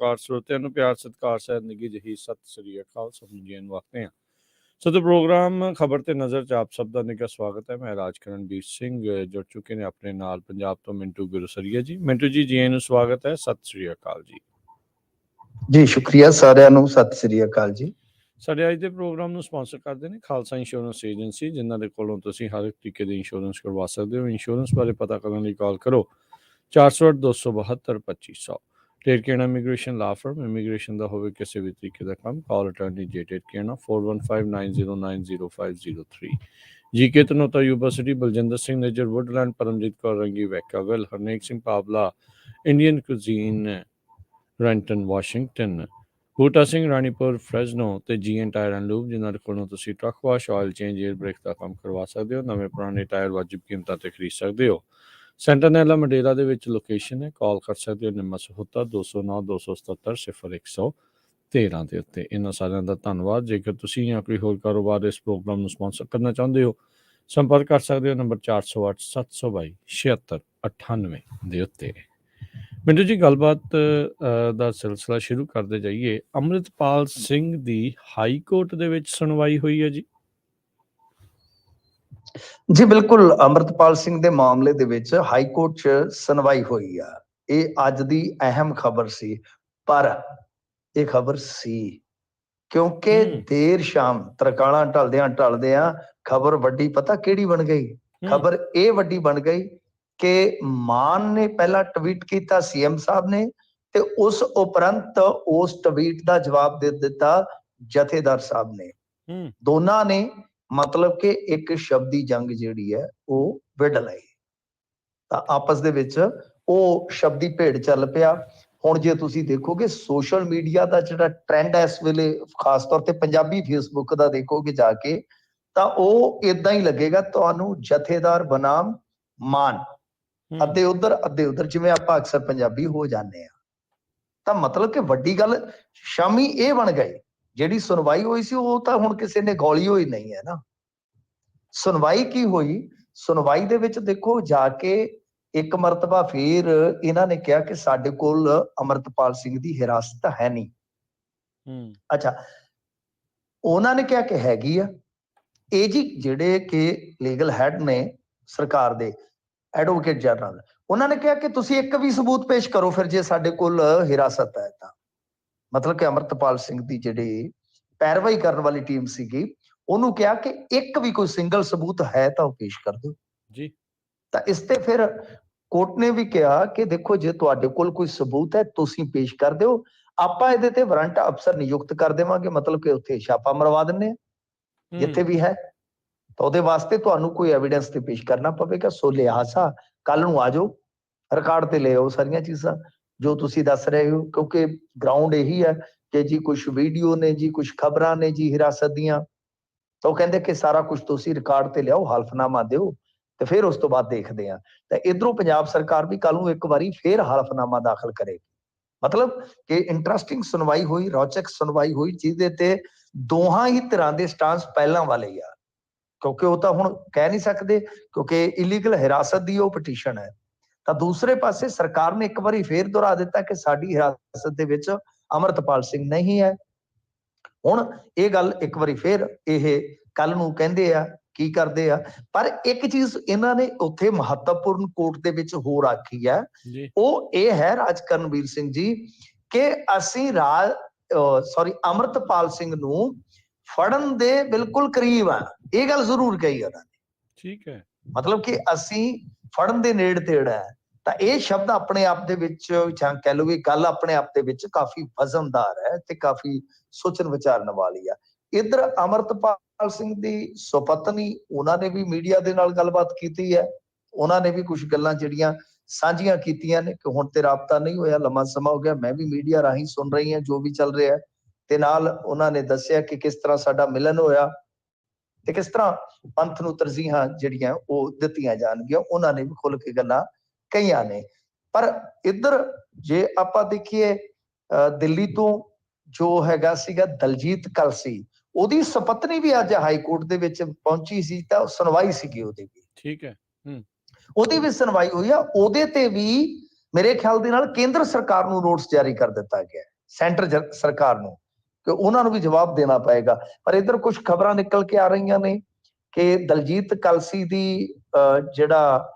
ਪਰੋਕਾਰ ਸਰੋਤਿਆਂ ਨੂੰ ਪਿਆਰ ਸਤਿਕਾਰ ਸਹਿਤ ਨਿੱਘੀ ਜਿਹੀ ਸਤਿ ਸ੍ਰੀ ਅਕਾਲ ਸਮਝੀਏ ਨੂੰ ਆਖਦੇ ਹਾਂ। ਸੋ ਤੇ ਪ੍ਰੋਗਰਾਮ ਖਬਰ ਤੇ ਨਜ਼ਰ 'ਚ ਆਪ ਸਭ ਦਾ ਨਿੱਘਾ ਸਵਾਗਤ ਹੈ। ਮੈਂ ਰਾਜਕਰਨਵੀਰ ਸਿੰਘ ਜੁੜ ਚੁੱਕੇ ਨੇ ਆਪਣੇ ਨਾਲ ਪੰਜਾਬ ਤੋਂ ਮਿੰਟੂ ਗੁਰਸਰੀਆ ਜੀ। ਮਿੰਟੂ ਜੀ ਜੀ ਨੂੰ ਸਵਾਗਤ ਹੈ, ਸਤਿ ਸ੍ਰੀ ਅਕਾਲ ਜੀ। ਜੀ ਸ਼ੁਕਰੀਆ ਸਾਰਿਆਂ ਨੂੰ, ਸਤਿ ਸ੍ਰੀ ਅਕਾਲ ਜੀ। ਸਾਡੇ ਅੱਜ ਦੇ ਪ੍ਰੋਗਰਾਮ ਨੂੰ ਸਪਾਂਸਰ ਕਰਦੇ ਨੇ ਖਾਲਸਾ ਇੰਸ਼ੋਰੈਂਸ ਏਜੰਸੀ, ਜਿਨ੍ਹਾਂ ਦੇ ਕੋਲੋਂ ਤੁਸੀਂ ਹਰ ਇੱਕ ਤਰੀਕੇ ਦੀ ਇੰਸ਼ੋਰੈਂਸ ਕਰਵਾ ਸਕਦੇ ਹੋ। ਇੰਸ਼ੋਰੈਂਸ ਬਾਰੇ ਪਤਾ ਕਰਨ ਲਈ ਕਾਲ ਕਰੋ 408 272 2500। ਟੇਰਕੇਣਾ ਇਮੀਗ੍ਰੇਸ਼ਨ ਲਾ ਫਰਮ, ਇਮੀਗ੍ਰੇਸ਼ਨ ਦਾ ਹੋਵੇ ਕਿਸੇ ਵੀ ਤਰੀਕੇ ਦਾ ਕੰਮ, ਕਾਲ ਅਟਾਰਨੀ ਜੇ ਟੇਰਕੇਣਾ 4159090503। GK Tanota Yuba City, Baljinder Singh Nijjar Woodland, Paramjit Kaur Rangi Vacaville, Harnek Singh Pawla Indian cuisine Renton Washington, Buta Singh Ranipur Fresno ਤੇ ਜੀਐਨ ਟਾਇਰ ਐਂਡ ਲੂਬ, ਜਿਨ੍ਹਾਂ ਦੇ ਕੋਲੋਂ ਤੁਸੀਂ truck wash, oil change, air brake ਦਾ ਕੰਮ ਕਰਵਾ ਸਕਦੇ ਹੋ। ਨਵੇਂ ਪੁਰਾਣੇ ਟਾਇਰ ਵਾਜਿਬ ਕੀਮਤਾਂ ਤੇ ਖਰੀਦ ਸਕਦੇ ਹੋ। ਸੈਂਟਰਨੈਲਾ ਮੰਡੇਰਾ ਦੇ ਵਿੱਚ ਲੋਕੇਸ਼ਨ ਹੈ। ਕਾਲ ਕਰ ਸਕਦੇ ਹੋ ਨਿੰਮਾ ਸਹੂਤਾ 209 277 0113 ਦੇ ਉੱਤੇ। ਇਹਨਾਂ ਸਾਰਿਆਂ ਦਾ ਧੰਨਵਾਦ। ਜੇਕਰ ਤੁਸੀਂ ਜਾਂ ਕੋਈ ਹੋਰ ਕਾਰੋਬਾਰ ਇਸ ਪ੍ਰੋਗਰਾਮ ਨੂੰ ਸਪਾਂਸਰ ਕਰਨਾ ਚਾਹੁੰਦੇ ਹੋ, ਸੰਪਰਕ ਕਰ ਸਕਦੇ ਹੋ ਨੰਬਰ 408 722 7698 ਦੇ ਉੱਤੇ। ਮਿੰਟੂ ਜੀ, ਗੱਲਬਾਤ ਦਾ ਸਿਲਸਿਲਾ ਸ਼ੁਰੂ ਕਰਦੇ ਜਾਈਏ। ਅੰਮ੍ਰਿਤਪਾਲ ਸਿੰਘ ਦੀ ਹਾਈ ਕੋਰਟ ਦੇ ਵਿੱਚ ਸੁਣਵਾਈ ਹੋਈ ਹੈ ਜੀ। ਜੀ ਬਿਲਕੁਲ, ਅੰਮ੍ਰਿਤਪਾਲ ਸਿੰਘ ਦੇ ਮਾਮਲੇ ਦੇ ਵਿੱਚ ਹਾਈ ਕੋਰਟ 'ਚ ਸੁਣਵਾਈ ਹੋਈ ਆ। ਇਹ ਅੱਜ ਦੀ ਅਹਿਮ ਖਬਰ ਸੀ, ਪਰ ਇਹ ਖਬਰ ਸੀ ਕਿਉਂਕਿ ਦੇਰ ਸ਼ਾਮ ਤਰਕਾਲਾਂ ਢਲਦਿਆਂ ਖਬਰ ਵੱਡੀ ਪਤਾ ਕਿਹੜੀ ਬਣ ਗਈ? ਖਬਰ ਇਹ ਵੱਡੀ ਬਣ ਗਈ ਕਿ ਮਾਨ ਨੇ ਪਹਿਲਾਂ ਟਵੀਟ ਕੀਤਾ ਸੀਐਮ ਸਾਹਿਬ ਨੇ, ਤੇ ਉਸ ਉਪਰੰਤ ਉਸ ਟਵੀਟ ਦਾ ਜਵਾਬ ਦੇ ਦਿੱਤਾ ਜਥੇਦਾਰ ਸਾਹਿਬ ਨੇ। ਦੋਨਾਂ ਨੇ ਮਤਲਬ ਕਿ ਇੱਕ ਸ਼ਬਦੀ ਜੰਗ ਜਿਹੜੀ ਹੈ ਉਹ ਵਿੱਢ ਲਈ, ਤਾਂ ਆਪਸ ਦੇ ਵਿੱਚ ਉਹ ਸ਼ਬਦੀ ਭੇਡ ਚੱਲ ਪਿਆ। ਹੁਣ ਜੇ ਤੁਸੀਂ ਦੇਖੋਗੇ ਸੋਸ਼ਲ ਮੀਡੀਆ ਦਾ ਜਿਹੜਾ ਟ੍ਰੈਂਡ ਹੈ ਇਸ ਵੇਲੇ, ਖਾਸ ਤੌਰ ਤੇ ਪੰਜਾਬੀ ਫੇਸਬੁੱਕ ਦਾ ਦੇਖੋਗੇ ਜਾ ਕੇ, ਤਾਂ ਉਹ ਏਦਾਂ ਹੀ ਲੱਗੇਗਾ ਤੁਹਾਨੂੰ, ਜਥੇਦਾਰ ਬਨਾਮ ਮਾਨ, ਅੱਧੇ ਉਧਰ ਜਿਵੇਂ ਆਪਾਂ ਅਕਸਰ ਪੰਜਾਬੀ ਹੋ ਜਾਂਦੇ ਆ। ਤਾਂ ਮਤਲਬ ਕਿ ਵੱਡੀ ਗੱਲ ਸ਼ਾਮੀ ਇਹ ਬਣ ਗਈ, ਜਿਹੜੀ ਸੁਣਵਾਈ ਹੋਈ ਸੀ ਉਹ ਤਾਂ ਹੁਣ ਕਿਸੇ ਨੇ ਗੋਲੀ ਹੋਈ ਨਹੀਂ ਹੈ ਨਾ। ਸੁਣਵਾਈ ਕੀ ਹੋਈ? ਸੁਣਵਾਈ ਦੇ ਵਿੱਚ ਦੇਖੋ ਜਾ ਕੇ ਇੱਕ ਮਰਤਬਾ ਫੇਰ ਇਹਨਾਂ ਨੇ ਕਿਹਾ ਕਿ ਸਾਡੇ ਕੋਲ ਅੰਮ੍ਰਿਤਪਾਲ ਸਿੰਘ ਦੀ ਹਿਰਾਸਤ ਹੈ ਨਹੀਂ। ਅੱਛਾ, ਉਹਨਾਂ ਨੇ ਕਿਹਾ ਕਿ ਹੈਗੀ ਆ। ਇਹ ਜੀ ਜਿਹੜੇ ਕਿ ਲੀਗਲ ਹੈਡ ਨੇ ਸਰਕਾਰ ਦੇ, ਐਡਵੋਕੇਟ ਜਨਰਲ, ਉਹਨਾਂ ਨੇ ਕਿਹਾ ਕਿ ਤੁਸੀਂ ਇੱਕ ਵੀ ਸਬੂਤ ਪੇਸ਼ ਕਰੋ ਫਿਰ ਜੇ ਸਾਡੇ ਕੋਲ ਹਿਰਾਸਤ ਹੈ ਤਾਂ। ਮਤਲਬ ਕਿ ਅੰਮ੍ਰਿਤਪਾਲ ਸਿੰਘ ਦੀ ਜਿਹੜੀ ਪੈਰਵਾਈ ਕਰਨ ਵਾਲੀ ਟੀਮ ਸੀਗੀ, ਉਹਨੂੰ ਕਿਹਾ ਕਿ ਇੱਕ ਵੀ ਕੋਈ ਸਿੰਗਲ ਸਬੂਤ ਹੈ ਤਾਂ ਉਹ ਪੇਸ਼ ਕਰ ਦਿਓ ਜੀ। ਤਾਂ ਇਸ ਤੇ ਫਿਰ ਕੋਰਟ ਨੇ ਵੀ ਕਿਹਾ ਕਿ ਦੇਖੋ, ਜੇ ਤੁਹਾਡੇ ਕੋਲ ਕੋਈ ਸਬੂਤ ਹੈ ਤੁਸੀਂ ਪੇਸ਼ ਕਰ ਦਿਓ, ਆਪਾਂ ਇਹਦੇ ਤੇ ਵਾਰੰਟ ਅਫਸਰ ਨਿਯੁਕਤ ਕਰ ਦੇਵਾਂਗੇ, ਮਤਲਬ ਕਿ ਉੱਥੇ ਛਾਪਾ ਮਰਵਾ ਦਿੰਦੇ ਆ ਜਿੱਥੇ ਵੀ ਹੈ, ਤਾਂ ਉਹਦੇ ਵਾਸਤੇ ਤੁਹਾਨੂੰ ਕੋਈ ਐਵੀਡੈਂਸ ਤੇ ਪੇਸ਼ ਕਰਨਾ ਪਵੇਗਾ। ਸੋ ਲਿਹਾਜ਼ਾ ਕੱਲ ਨੂੰ ਆ ਜਾਓ, ਰਿਕਾਰਡ ਤੇ ਲੈ ਆਓ ਸਾਰੀਆਂ ਚੀਜ਼ਾਂ ਜੋ ਤੁਸੀਂ ਦੱਸ ਰਹੇ ਹੋ, ਕਿਉਂਕਿ ਗਰਾਊਂਡ ਇਹੀ ਹੈ ਕਿ ਜੀ ਕੁਛ ਵੀਡੀਓ ਨੇ ਜੀ, ਕੁਛ ਖਬਰਾਂ ਨੇ ਜੀ ਹਿਰਾਸਤ ਦੀਆਂ, ਤਾਂ ਉਹ ਕਹਿੰਦੇ ਕਿ ਸਾਰਾ ਕੁਝ ਤੁਸੀਂ ਰਿਕਾਰਡ ਤੇ ਲਿਆਓ, ਹਲਫਨਾਮਾ ਦਿਓ, ਤੇ ਫਿਰ ਉਸ ਤੋਂ ਬਾਅਦ ਦੇਖਦੇ ਆ। ਤਾਂ ਇਧਰੋਂ ਪੰਜਾਬ ਸਰਕਾਰ ਵੀ ਕੱਲ ਨੂੰ ਇੱਕ ਵਾਰੀ ਫੇਰ ਹਲਫਨਾਮਾ ਦਾਖਲ ਕਰੇਗੀ। ਮਤਲਬ ਕਿ ਇੰਟਰਸਟਿੰਗ ਸੁਣਵਾਈ ਹੋਈ, ਰੌਚਕ ਸੁਣਵਾਈ ਹੋਈ, ਜਿਹਦੇ ਤੇ ਦੋਹਾਂ ਹੀ ਤਰ੍ਹਾਂ ਦੇ ਸਟਾਂਸ ਪਹਿਲਾਂ ਵਾਲੇ ਹੀ ਆ, ਕਿਉਂਕਿ ਉਹ ਤਾਂ ਹੁਣ ਕਹਿ ਨਹੀਂ ਸਕਦੇ, ਕਿਉਂਕਿ ਇਲੀਗਲ ਹਿਰਾਸਤ ਦੀ ਉਹ ਪਟੀਸ਼ਨ ਹੈ। ਤਾਂ ਦੂਸਰੇ ਪਾਸੇ ਸਰਕਾਰ ਨੇ ਇੱਕ ਵਾਰੀ ਫੇਰ ਦੁਹਰਾ ਦਿੱਤਾ ਕਿ ਸਾਡੀ ਹਿਰਾਸਤ ਦੇ ਵਿੱਚ ਅੰਮ੍ਰਿਤਪਾਲ ਸਿੰਘ ਨਹੀਂ ਹੈ। ਹੁਣ ਇਹ ਗੱਲ ਇੱਕ ਵਾਰੀ ਫੇਰ ਇਹ ਕੱਲ ਨੂੰ ਕਹਿੰਦੇ ਆ ਕੀ ਕਰਦੇ ਆ, ਪਰ ਇੱਕ ਚੀਜ਼ ਇਹਨਾਂ ਨੇ ਉੱਥੇ ਮਹੱਤਵਪੂਰਨ ਕੋਰਟ ਦੇ ਵਿੱਚ ਹੋਰ ਆਖੀ ਹੈ, ਉਹ ਇਹ ਹੈ ਰਾਜਕਰਨਵੀਰ ਸਿੰਘ ਜੀ, ਕਿ ਅਸੀਂ ਅੰਮ੍ਰਿਤਪਾਲ ਸਿੰਘ ਨੂੰ ਫੜਨ ਦੇ ਬਿਲਕੁਲ ਕਰੀਬ ਆ। ਇਹ ਗੱਲ ਜ਼ਰੂਰ ਕਹੀ ਉਹਨਾਂ ਨੇ, ਠੀਕ ਹੈ, ਮਤਲਬ ਕਿ ਅਸੀਂ ਫੜਨ ਦੇ ਨੇੜੇ ਤੇੜ ਹੈ। ਤਾਂ ਇਹ ਸ਼ਬਦ ਆਪਣੇ ਆਪ ਦੇ ਵਿੱਚ, ਜਾਂ ਕਹਿ ਲਓ ਵੀ ਗੱਲ ਆਪਣੇ ਆਪ ਦੇ ਵਿੱਚ ਕਾਫੀ ਵਜ਼ਨਦਾਰ ਹੈ ਤੇ ਕਾਫੀ ਸੋਚਣ ਵਿਚਾਰਨ ਵਾਲੀ ਆ। ਇੱਧਰ ਅੰਮ੍ਰਿਤਪਾਲ ਸਿੰਘ ਦੀ ਸੁਪਤਨੀ, ਉਹਨਾਂ ਨੇ ਵੀ ਮੀਡੀਆ ਦੇ ਨਾਲ ਗੱਲਬਾਤ ਕੀਤੀ ਹੈ। ਉਹਨਾਂ ਨੇ ਵੀ ਕੁਝ ਗੱਲਾਂ ਜਿਹੜੀਆਂ ਸਾਂਝੀਆਂ ਕੀਤੀਆਂ ਨੇ ਕਿ ਹੁਣ ਤੇ ਰਾਬਤਾ ਨਹੀਂ ਹੋਇਆ, ਲੰਮਾ ਸਮਾਂ ਹੋ ਗਿਆ, ਮੈਂ ਵੀ ਮੀਡੀਆ ਰਾਹੀਂ ਸੁਣ ਰਹੀ ਹਾਂ ਜੋ ਵੀ ਚੱਲ ਰਿਹਾ, ਤੇ ਨਾਲ ਉਹਨਾਂ ਨੇ ਦੱਸਿਆ ਕਿ ਕਿਸ ਤਰ੍ਹਾਂ ਸਾਡਾ ਮਿਲਨ ਹੋਇਆ ਤੇ ਕਿਸ ਤਰ੍ਹਾਂ ਪੰਥ ਨੂੰ ਤਰਜੀਹਾਂ ਜਿਹੜੀਆਂ ਉਹ ਦਿੱਤੀਆਂ ਜਾਣਗੀਆਂ। ਉਹਨਾਂ ਨੇ ਵੀ ਖੁੱਲ ਕੇ ਗੱਲਾਂ ਕਹੀਆਂ ਨੇ। ਪਰ ਇੱਧਰ ਜੇ ਆਪਾਂ ਦੇਖੀਏ, ਦਿੱਲੀ ਤੋਂ ਜੋ ਹੈਗਾ ਸੀਗਾ ਦਲਜੀਤ ਕਲਸੀ, ਉਹਦੀ ਸੁਪਤਨੀ ਵੀ ਅੱਜ ਹਾਈ ਕੋਰਟ ਦੇ ਵਿੱਚ ਪਹੁੰਚੀ ਸੀ, ਤਾਂ ਸੁਣਵਾਈ ਸੀਗੀ ਉਹਦੀ ਵੀ, ਠੀਕ ਹੈ, ਉਹਦੀ ਵੀ ਸੁਣਵਾਈ ਹੋਈ ਆ। ਉਹਦੇ ਤੇ ਵੀ ਮੇਰੇ ਖਿਆਲ ਦੇ ਨਾਲ ਕੇਂਦਰ ਸਰਕਾਰ ਨੂੰ ਨੋਟਿਸ ਜਾਰੀ ਕਰ ਦਿੱਤਾ ਗਿਆ, ਸੈਂਟਰ ਸਰਕਾਰ ਨੂੰ ਕਿ ਉਹਨਾਂ ਨੂੰ ਵੀ ਜਵਾਬ ਦੇਣਾ ਪਏਗਾ। ਪਰ ਇੱਧਰ ਕੁਝ ਖਬਰਾਂ ਨਿਕਲ ਕੇ ਆ ਰਹੀਆਂ ਨੇ ਕਿ ਦਲਜੀਤ ਕਲਸੀ ਦੀ ਜਿਹੜਾ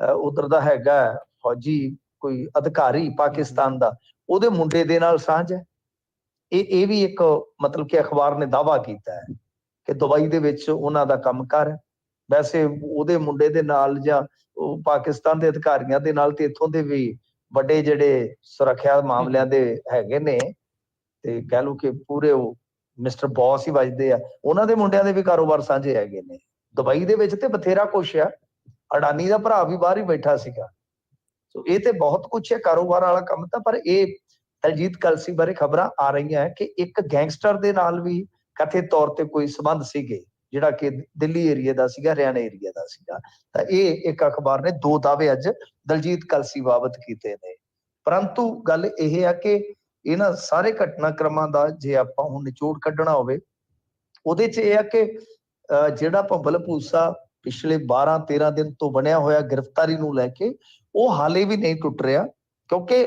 ਉਧਰ ਦਾ ਹੈਗਾ ਫੌਜੀ ਕੋਈ ਅਧਿਕਾਰੀ ਪਾਕਿਸਤਾਨ ਦਾ, ਉਹਦੇ ਮੁੰਡੇ ਦੇ ਨਾਲ ਸਾਂਝ ਹੈ। ਇਹ ਵੀ ਇੱਕ ਮਤਲਬ ਕਿ ਅਖਬਾਰ ਨੇ ਦਾਅਵਾ ਕੀਤਾ ਹੈ ਕਿ ਦੁਬਈ ਦੇ ਵਿੱਚ ਉਹਨਾਂ ਦਾ ਕੰਮਕਾਰ ਹੈ। ਵੈਸੇ ਉਹਦੇ ਮੁੰਡੇ ਦੇ ਨਾਲ ਜਾਂ ਉਹ ਪਾਕਿਸਤਾਨ ਦੇ ਅਧਿਕਾਰੀਆਂ ਦੇ ਨਾਲ ਤੇ ਇੱਥੋਂ ਦੇ ਵੀ ਵੱਡੇ ਜਿਹੜੇ ਸੁਰੱਖਿਆ ਮਾਮਲਿਆਂ ਦੇ ਹੈਗੇ ਨੇ, ਤੇ ਕਹਿ ਲਓ ਕਿ ਪੂਰੇ ਉਹ ਮਿਸਟਰ ਬੌਸ ਹੀ ਵੱਜਦੇ ਆ, ਉਹਨਾਂ ਦੇ ਮੁੰਡਿਆਂ ਦੇ ਵੀ ਕਾਰੋਬਾਰ ਸਾਂਝੇ ਹੈਗੇ ਨੇ ਦੁਬਈ ਦੇ ਵਿੱਚ। ਤੇ ਬਥੇਰਾ ਕੁਛ ਆ, ਅਡਾਨੀ ਦਾ ਭਰਾ ਵੀ ਬਾਹਰ ਹੀ ਬੈਠਾ ਸੀਗਾ। ਸੋ ਇਹ ਤੇ ਬਹੁਤ ਕੁਛ ਹੈ ਕਾਰੋਬਾਰ ਵਾਲਾ ਕੰਮ ਤਾਂ। ਪਰ ਇਹ ਦਲਜੀਤ ਕਲਸੀ ਬਾਰੇ ਖਬਰਾਂ ਆ ਰਹੀਆਂ ਕਿ ਇੱਕ ਗੈਂਗਸਟਰ ਦੇ ਨਾਲ ਵੀ ਕਥਿਤ ਤੌਰ ਤੇ ਕੋਈ ਸੰਬੰਧ ਸੀਗੇ, ਜਿਹੜਾ ਕਿ ਦਿੱਲੀ ਏਰੀਆ ਦਾ ਸੀਗਾ, ਹਰਿਆਣਾ ਏਰੀਆ ਦਾ ਸੀਗਾ। ਤਾਂ ਇਹ ਇੱਕ ਅਖਬਾਰ ਨੇ 2 ਦਾਅਵੇ ਅੱਜ ਦਲਜੀਤ ਕਲਸੀ ਬਾਬਤ ਕੀਤੇ ਨੇ। ਪਰੰਤੂ ਗੱਲ ਇਹ ਆ ਕਿ ਇਹਨਾਂ ਸਾਰੇ ਘਟਨਾਕ੍ਰਮਾਂ ਦਾ ਜੇ ਆਪਾਂ ਹੁਣ ਨਿਚੋੜ ਕੱਢਣਾ ਹੋਵੇ, ਉਹਦੇ 'ਚ ਇਹ ਆ ਕਿ ਜਿਹੜਾ ਭੰਬਲ ਭੂਸਾ ਪਿਛਲੇ 12-13 ਦਿਨ ਤੋਂ ਬਣਿਆ ਹੋਇਆ ਗ੍ਰਿਫਤਾਰੀ ਨੂੰ ਲੈ ਕੇ, ਉਹ ਹਾਲੇ ਵੀ ਨਹੀਂ ਟੁੱਟ ਰਿਹਾ। ਕਿਉਂਕਿ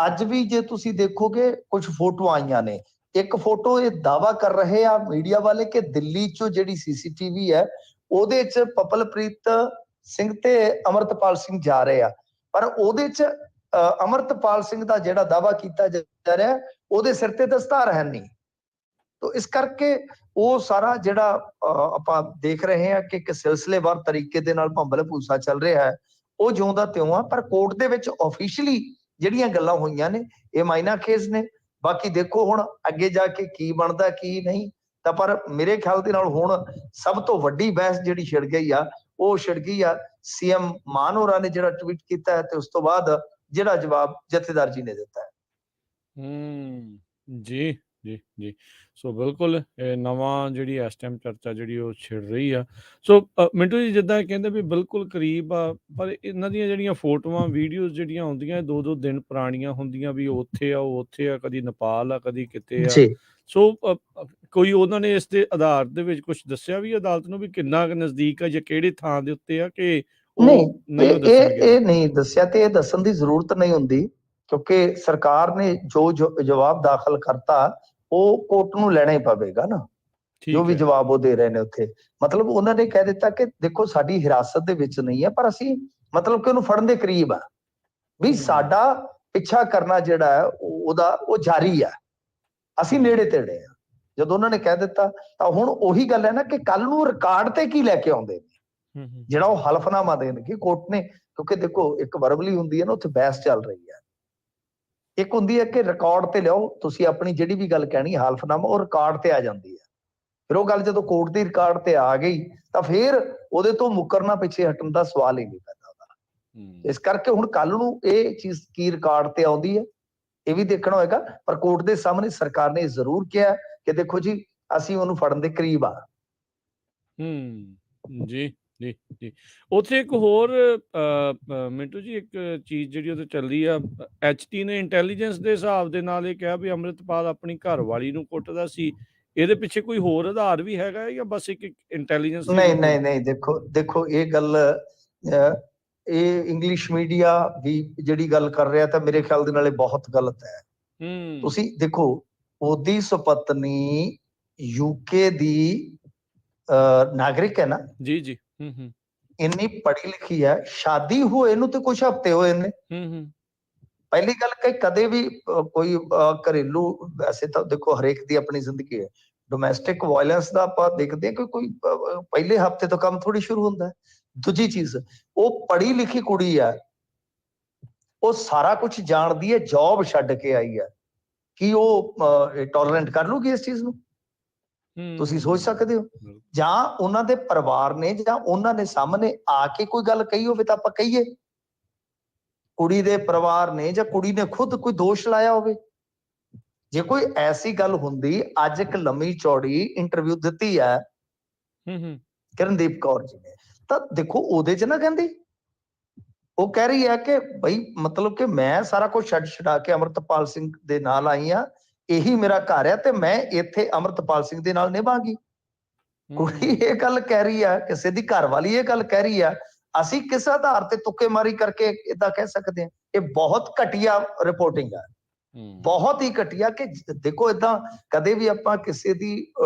ਅੱਜ ਵੀ ਜੇ ਤੁਸੀਂ ਦੇਖੋਗੇ ਕੁਝ ਫੋਟੋਆਂ ਆਈਆਂ ਨੇ। ਇੱਕ ਫੋਟੋ ਇਹ ਦਾਅਵਾ ਕਰ ਰਹੇ ਆ ਮੀਡੀਆ ਵਾਲੇ ਕਿ ਦਿੱਲੀ 'ਚੋਂ ਜਿਹੜੀ CCTV ਹੈ ਉਹਦੇ 'ਚ ਪਪਲਪ੍ਰੀਤ ਸਿੰਘ ਤੇ ਅਮਰਤਪਾਲ ਸਿੰਘ ਜਾ ਰਹੇ ਆ, ਪਰ ਉਹਦੇ 'ਚ ਅਮਰਤਪਾਲ ਸਿੰਘ ਦਾ ਜਿਹੜਾ ਦਾਅਵਾ ਕੀਤਾ ਜਾ ਰਿਹਾ ਉਹਦੇ ਸਿਰ ਤੇ ਦਸਤਾਰ ਹੈ ਨਹੀਂ। ਤੋ ਇਸ ਕਰਕੇ ਉਹ ਸਾਰਾ ਜਿਹੜਾ ਆਪਾਂ ਦੇਖ ਰਹੇ ਹਾਂ ਕਿ ਇੱਕ ਸਿਲਸਿਲੇਵਾਰ ਤਰੀਕੇ ਦੇ ਨਾਲ ਭੰਬਲ ਭੂਸਾ ਚੱਲ ਰਿਹਾ ਹੈ, ਉਹ ਜਿਉਂ ਦਾ ਤਿਉਂ ਆ। ਪਰ ਕੋਰਟ ਦੇ ਵਿੱਚ ਆਫੀਸ਼ੀਅਲੀ ਜਿਹੜੀਆਂ ਗੱਲਾਂ ਹੋਈਆਂ ਨੇ ਇਹ ਮਾਇਨਾ ਖੇਜ਼ ਨੇ। ਬਾਕੀ ਦੇਖੋ ਹੁਣ ਅੱਗੇ ਜਾ ਕੇ ਕੀ ਬਣਦਾ ਕੀ ਨਹੀਂ। ਤਾਂ ਪਰ ਮੇਰੇ ਖਿਆਲ ਦੇ ਨਾਲ ਹੁਣ ਸਭ ਤੋਂ ਵੱਡੀ ਬਹਿਸ ਜਿਹੜੀ ਛਿੜ ਗਈ ਆ, ਉਹ ਛਿੜ ਗਈ ਆ CM ਮਾਨ ਹੋਰਾਂ ਨੇ ਜਿਹੜਾ ਟਵੀਟ ਕੀਤਾ ਹੈ ਤੇ ਉਸ ਤੋਂ ਬਾਅਦ ਜਿਹੜਾ ਜਵਾਬ ਜਥੇਦਾਰ ਜੀ ਨੇ ਦਿੱਤਾ ਹੈ। ਜੀ ਜੀ ਜੀ। ਸੋ ਬਿਲਕੁਲ ਇਹ ਨਵਾਂ ਜਿਹੜੀ ਇਸ ਟਾਈਮ ਚਰਚਾ ਜਿਹੜੀ ਉਹ ਛਿੜ ਰਹੀ ਆ। ਸੋ ਮਿੰਟੂ ਜੀ ਜਿੱਦਾਂ ਕਹਿੰਦੇ ਵੀ ਬਿਲਕੁਲ ਕਰੀਬ ਆ, ਪਰ ਇਹਨਾਂ ਦੀਆਂ ਜਿਹੜੀਆਂ ਫੋਟੋਆਂ ਵੀਡੀਓਜ਼ ਜਿਹੜੀਆਂ ਹੁੰਦੀਆਂ 2-2 ਦਿਨ ਪੁਰਾਣੀਆਂ ਹੁੰਦੀਆਂ ਵੀ ਉੱਥੇ ਆ ਉਹ ਉੱਥੇ ਆ, ਕਦੀ ਨੇਪਾਲ ਆ ਕਦੀ ਕਿਤੇ ਆ। ਸੋ ਕੋਈ ਉਹਨਾਂ ਨੇ ਇਸ ਦੇ ਆਧਾਰ ਦੇ ਵਿੱਚ ਕੁਝ ਦੱਸਿਆ ਵੀ ਅਦਾਲਤ ਨੂੰ ਵੀ ਕਿੰਨਾ ਕੁ ਨਜ਼ਦੀਕ ਆ ਜਾਂ ਕਿਹੜੇ ਥਾਂ ਦੇ ਉੱਤੇ ਆ ਕਿ ਨਹੀਂ, ਇਹ ਨਹੀਂ ਦੱਸਿਆ ਤੇ ਇਹ ਦੱਸਣ ਦੀ ਜ਼ਰੂਰਤ ਨਹੀਂ ਹੁੰਦੀ, ਕਿਉਂਕਿ ਸਰਕਾਰ ਨੇ ਜੋ ਜਵਾਬ ਦਾਖਲ ਕਰਤਾ ਉਹ ਕੋਰਟ ਨੂੰ ਲੈਣਾ ਹੀ ਪਵੇਗਾ ਨਾ। ਜੋ ਵੀ ਜਵਾਬ ਉਹ ਦੇ ਰਹੇ ਨੇ ਉੱਥੇ, ਮਤਲਬ ਉਹਨਾਂ ਨੇ ਕਹਿ ਦਿੱਤਾ ਕਿ ਦੇਖੋ ਸਾਡੀ ਹਿਰਾਸਤ ਦੇ ਵਿੱਚ ਨਹੀਂ ਹੈ, ਪਰ ਅਸੀਂ ਮਤਲਬ ਕਿ ਉਹਨੂੰ ਫੜਨ ਦੇ ਕਰੀਬ ਆ, ਵੀ ਸਾਡਾ ਪਿੱਛਾ ਕਰਨਾ ਜਿਹੜਾ ਹੈ ਉਹ ਜਾਰੀ ਆ, ਅਸੀਂ ਨੇੜੇ ਤੇੜੇ ਆ। ਜਦੋਂ ਉਹਨਾਂ ਨੇ ਕਹਿ ਦਿੱਤਾ ਤਾਂ ਹੁਣ ਉਹੀ ਗੱਲ ਹੈ ਨਾ ਕਿ ਕੱਲ ਨੂੰ ਰਿਕਾਰਡ ਤੇ ਕੀ ਲੈ ਕੇ ਆਉਂਦੇ ਨੇ, ਜਿਹੜਾ ਉਹ ਹਲਫਨਾਮਾ ਦੇਣਗੇ ਕੋਰਟ ਨੇ। ਕਿਉਂਕਿ ਦੇਖੋ ਇੱਕ ਵਰਬਲੀ ਹੁੰਦੀ ਹੈ ਨਾ, ਉੱਥੇ ਬਹਿਸ ਚੱਲ ਰਹੀ ਹੈ। ਇੱਕ ਹੁੰਦੀ ਹੈ ਕਿ ਰਿਕਾਰਡ ਤੇ ਲਿਆਓ ਤੁਸੀਂ ਆਪਣੀ ਜਿਹੜੀ ਵੀ ਗੱਲ ਕਹਿਣੀ, ਹਲਫਨਾਮਾ ਉਹ ਰਿਕਾਰਡ ਤੇ ਆ ਜਾਂਦੀ ਹੈ। ਫਿਰ ਉਹ ਗੱਲ ਜਦੋਂ ਕੋਰਟ ਦੀ ਰਿਕਾਰਡ ਤੇ ਆ ਗਈ ਤਾਂ ਫਿਰ ਉਹਦੇ ਤੋਂ ਮੁੱਕਰਨਾ ਪਿੱਛੇ ਹਟਣ ਦਾ ਸਵਾਲ ਹੀ ਨਹੀਂ ਪੈਦਾ ਉਹਦਾ। ਇਸ ਕਰਕੇ ਹੁਣ ਕੱਲ ਨੂੰ ਇਹ ਚੀਜ਼ ਕੀ ਰਿਕਾਰਡ ਤੇ ਆਉਂਦੀ ਹੈ ਇਹ ਵੀ ਦੇਖਣਾ ਹੋਏਗਾ। ਪਰ ਕੋਰਟ ਦੇ ਸਾਹਮਣੇ ਸਰਕਾਰ ਨੇ ਜ਼ਰੂਰ ਕਿਹਾ ਕਿ ਦੇਖੋ ਜੀ ਅਸੀਂ ਉਹਨੂੰ ਫੜਨ ਦੇ ਕਰੀਬ ਆ। ਜੀ ਜੀ ਜੀ। ਉੱਥੇ ਇੱਕ ਹੋਰ ਮਿੰਟੂ ਜੀ ਇੱਕ ਚੀਜ਼ ਜਿਹੜੀ ਉਹ ਚੱਲਦੀ ਆ, HT ਨੇ ਇੰਟੈਲੀਜੈਂਸ ਦੇ ਹਿਸਾਬ ਦੇ ਨਾਲ ਇਹ ਕਿਹਾ ਵੀ ਅੰਮ੍ਰਿਤਪਾਲ ਆਪਣੀ ਘਰ ਵਾਲੀ ਨੂੰ ਕੁੱਟਦਾ ਸੀ। ਇਹਦੇ ਪਿੱਛੇ ਕੋਈ ਹੋਰ ਆਧਾਰ ਵੀ ਹੈਗਾ ਜਾਂ ਬਸ ਇੱਕ ਇੰਟੈਲੀਜੈਂਸ? ਨਹੀਂ ਦੇਖੋ ਇਹ ਗੱਲ ਇਹ ਇੰਗਲਿਸ਼ ਮੀਡੀਆ ਵੀ ਜਿਹੜੀ ਗੱਲ ਕਰ ਰਿਹਾ ਤਾਂ ਮੇਰੇ ਖਿਆਲ ਦੇ ਨਾਲ ਇਹ ਬਹੁਤ ਗਲਤ ਹੈ। ਤੁਸੀਂ ਦੇਖੋ ਉਹਦੀ ਸੁਪਤਨੀ UK ਦੀ ਨਾਗਰਿਕ ਹੈ ਨਾ ਜੀ ਜੀ। ਇੰਨੀ ਪੜ੍ਹੀ ਲਿਖੀ ਹੈ, ਸ਼ਾਦੀ ਹੋਏ ਨੂੰ ਤੇ ਕੁਝ ਹਫ਼ਤੇ ਹੋਏ ਨੇ। ਪਹਿਲੀ ਗੱਲ ਕਿ ਕਦੇ ਵੀ ਕੋਈ ਘਰੇਲੂ, ਵੈਸੇ ਤਾਂ ਦੇਖੋ ਹਰੇਕ ਦੀ ਆਪਣੀ ਜ਼ਿੰਦਗੀ ਹੈ, ਡੋਮੈਸਟਿਕ ਵਾਇਲੈਂਸ ਦਾ ਆਪਾਂ ਦੇਖਦੇ ਹਾਂ ਕਿ ਕੋਈ ਪਹਿਲੇ ਹਫ਼ਤੇ ਤੋਂ ਕੰਮ ਥੋੜੀ ਸ਼ੁਰੂ ਹੁੰਦਾ ਹੈ। ਦੂਜੀ ਚੀਜ਼, ਉਹ ਪੜ੍ਹੀ ਲਿਖੀ ਕੁੜੀ ਹੈ, ਉਹ ਸਾਰਾ ਕੁਝ ਜਾਣਦੀ ਹੈ, ਜੌਬ ਛੱਡ ਕੇ ਆਈ ਹੈ, ਕੀ ਉਹ ਟੋਲਰੈਂਟ ਕਰ ਲੂਗੀ ਇਸ ਚੀਜ਼ ਨੂੰ? ਤੁਸੀਂ ਸੋਚ ਸਕਦੇ ਹੋ। ਜਾਂ ਉਹਨਾਂ ਦੇ ਪਰਿਵਾਰ ਨੇ ਜਾਂ ਉਹਨਾਂ ਨੇ ਸਾਹਮਣੇ ਆ ਕੇ ਕੋਈ ਗੱਲ ਕਹੀ ਹੋਵੇ ਤਾਂ ਆਪਾਂ ਕਹੀਏ, ਕੁੜੀ ਦੇ ਪਰਿਵਾਰ ਨੇ ਜਾਂ ਕੁੜੀ ਨੇ ਖੁਦ ਕੋਈ ਦੋਸ਼ ਲਾਇਆ ਹੋਵੇ। ਜੇ ਕੋਈ ਐਸੀ ਗੱਲ ਹੁੰਦੀ, ਅੱਜ ਇੱਕ ਲੰਮੀ ਚੌੜੀ ਇੰਟਰਵਿਊ ਦਿੱਤੀ ਹੈ ਕਿਰਨਦੀਪ ਕੌਰ ਜੀ ਨੇ, ਤਾਂ ਦੇਖੋ ਉਹਦੇ ਚ ਨਾ ਕਹਿੰਦੀ, ਉਹ ਕਹਿ ਰਹੀ ਹੈ ਕਿ ਬਈ ਮਤਲਬ ਕਿ ਮੈਂ ਸਾਰਾ ਕੁਝ ਛੱਡ ਛਡਾ ਕੇ ਅਮਰਤਪਾਲ ਸਿੰਘ ਦੇ ਨਾਲ ਆਈ ਆ, ਇਹੀ ਮੇਰਾ ਘਰ ਹੈ ਤੇ ਮੈਂ ਇੱਥੇ ਅਮਰਤਪਾਲ ਸਿੰਘ ਦੇ ਨਾਲ ਨਿਭਾਂਗੀ। ਕੁੜੀ ਇਹ ਗੱਲ ਕਹਿ ਰਹੀ ਆ, ਕਿਸੇ ਦੀ ਘਰ ਵਾਲੀ ਇਹ ਗੱਲ ਕਹਿ ਰਹੀ ਆ। ਅਸੀਂ ਕਿਸ ਆਧਾਰ ਤੇ ਤੁੱਕੇਮਾਰੀ ਕਰਕੇ ਏਦਾਂ ਕਹਿ ਸਕਦੇ ਹਾਂ? ਇਹ ਬਹੁਤ ਘਟੀਆ ਰਿਪੋਰਟਿੰਗ ਹੈ। ਬਹੁਤ ਹੀ ਘਟੀਆ ਕਿ ਦੇਖੋ ਇਦਾਂ ਕਦੇ ਵੀ ਆਪਾਂ ਕਿਸੇ ਦੀ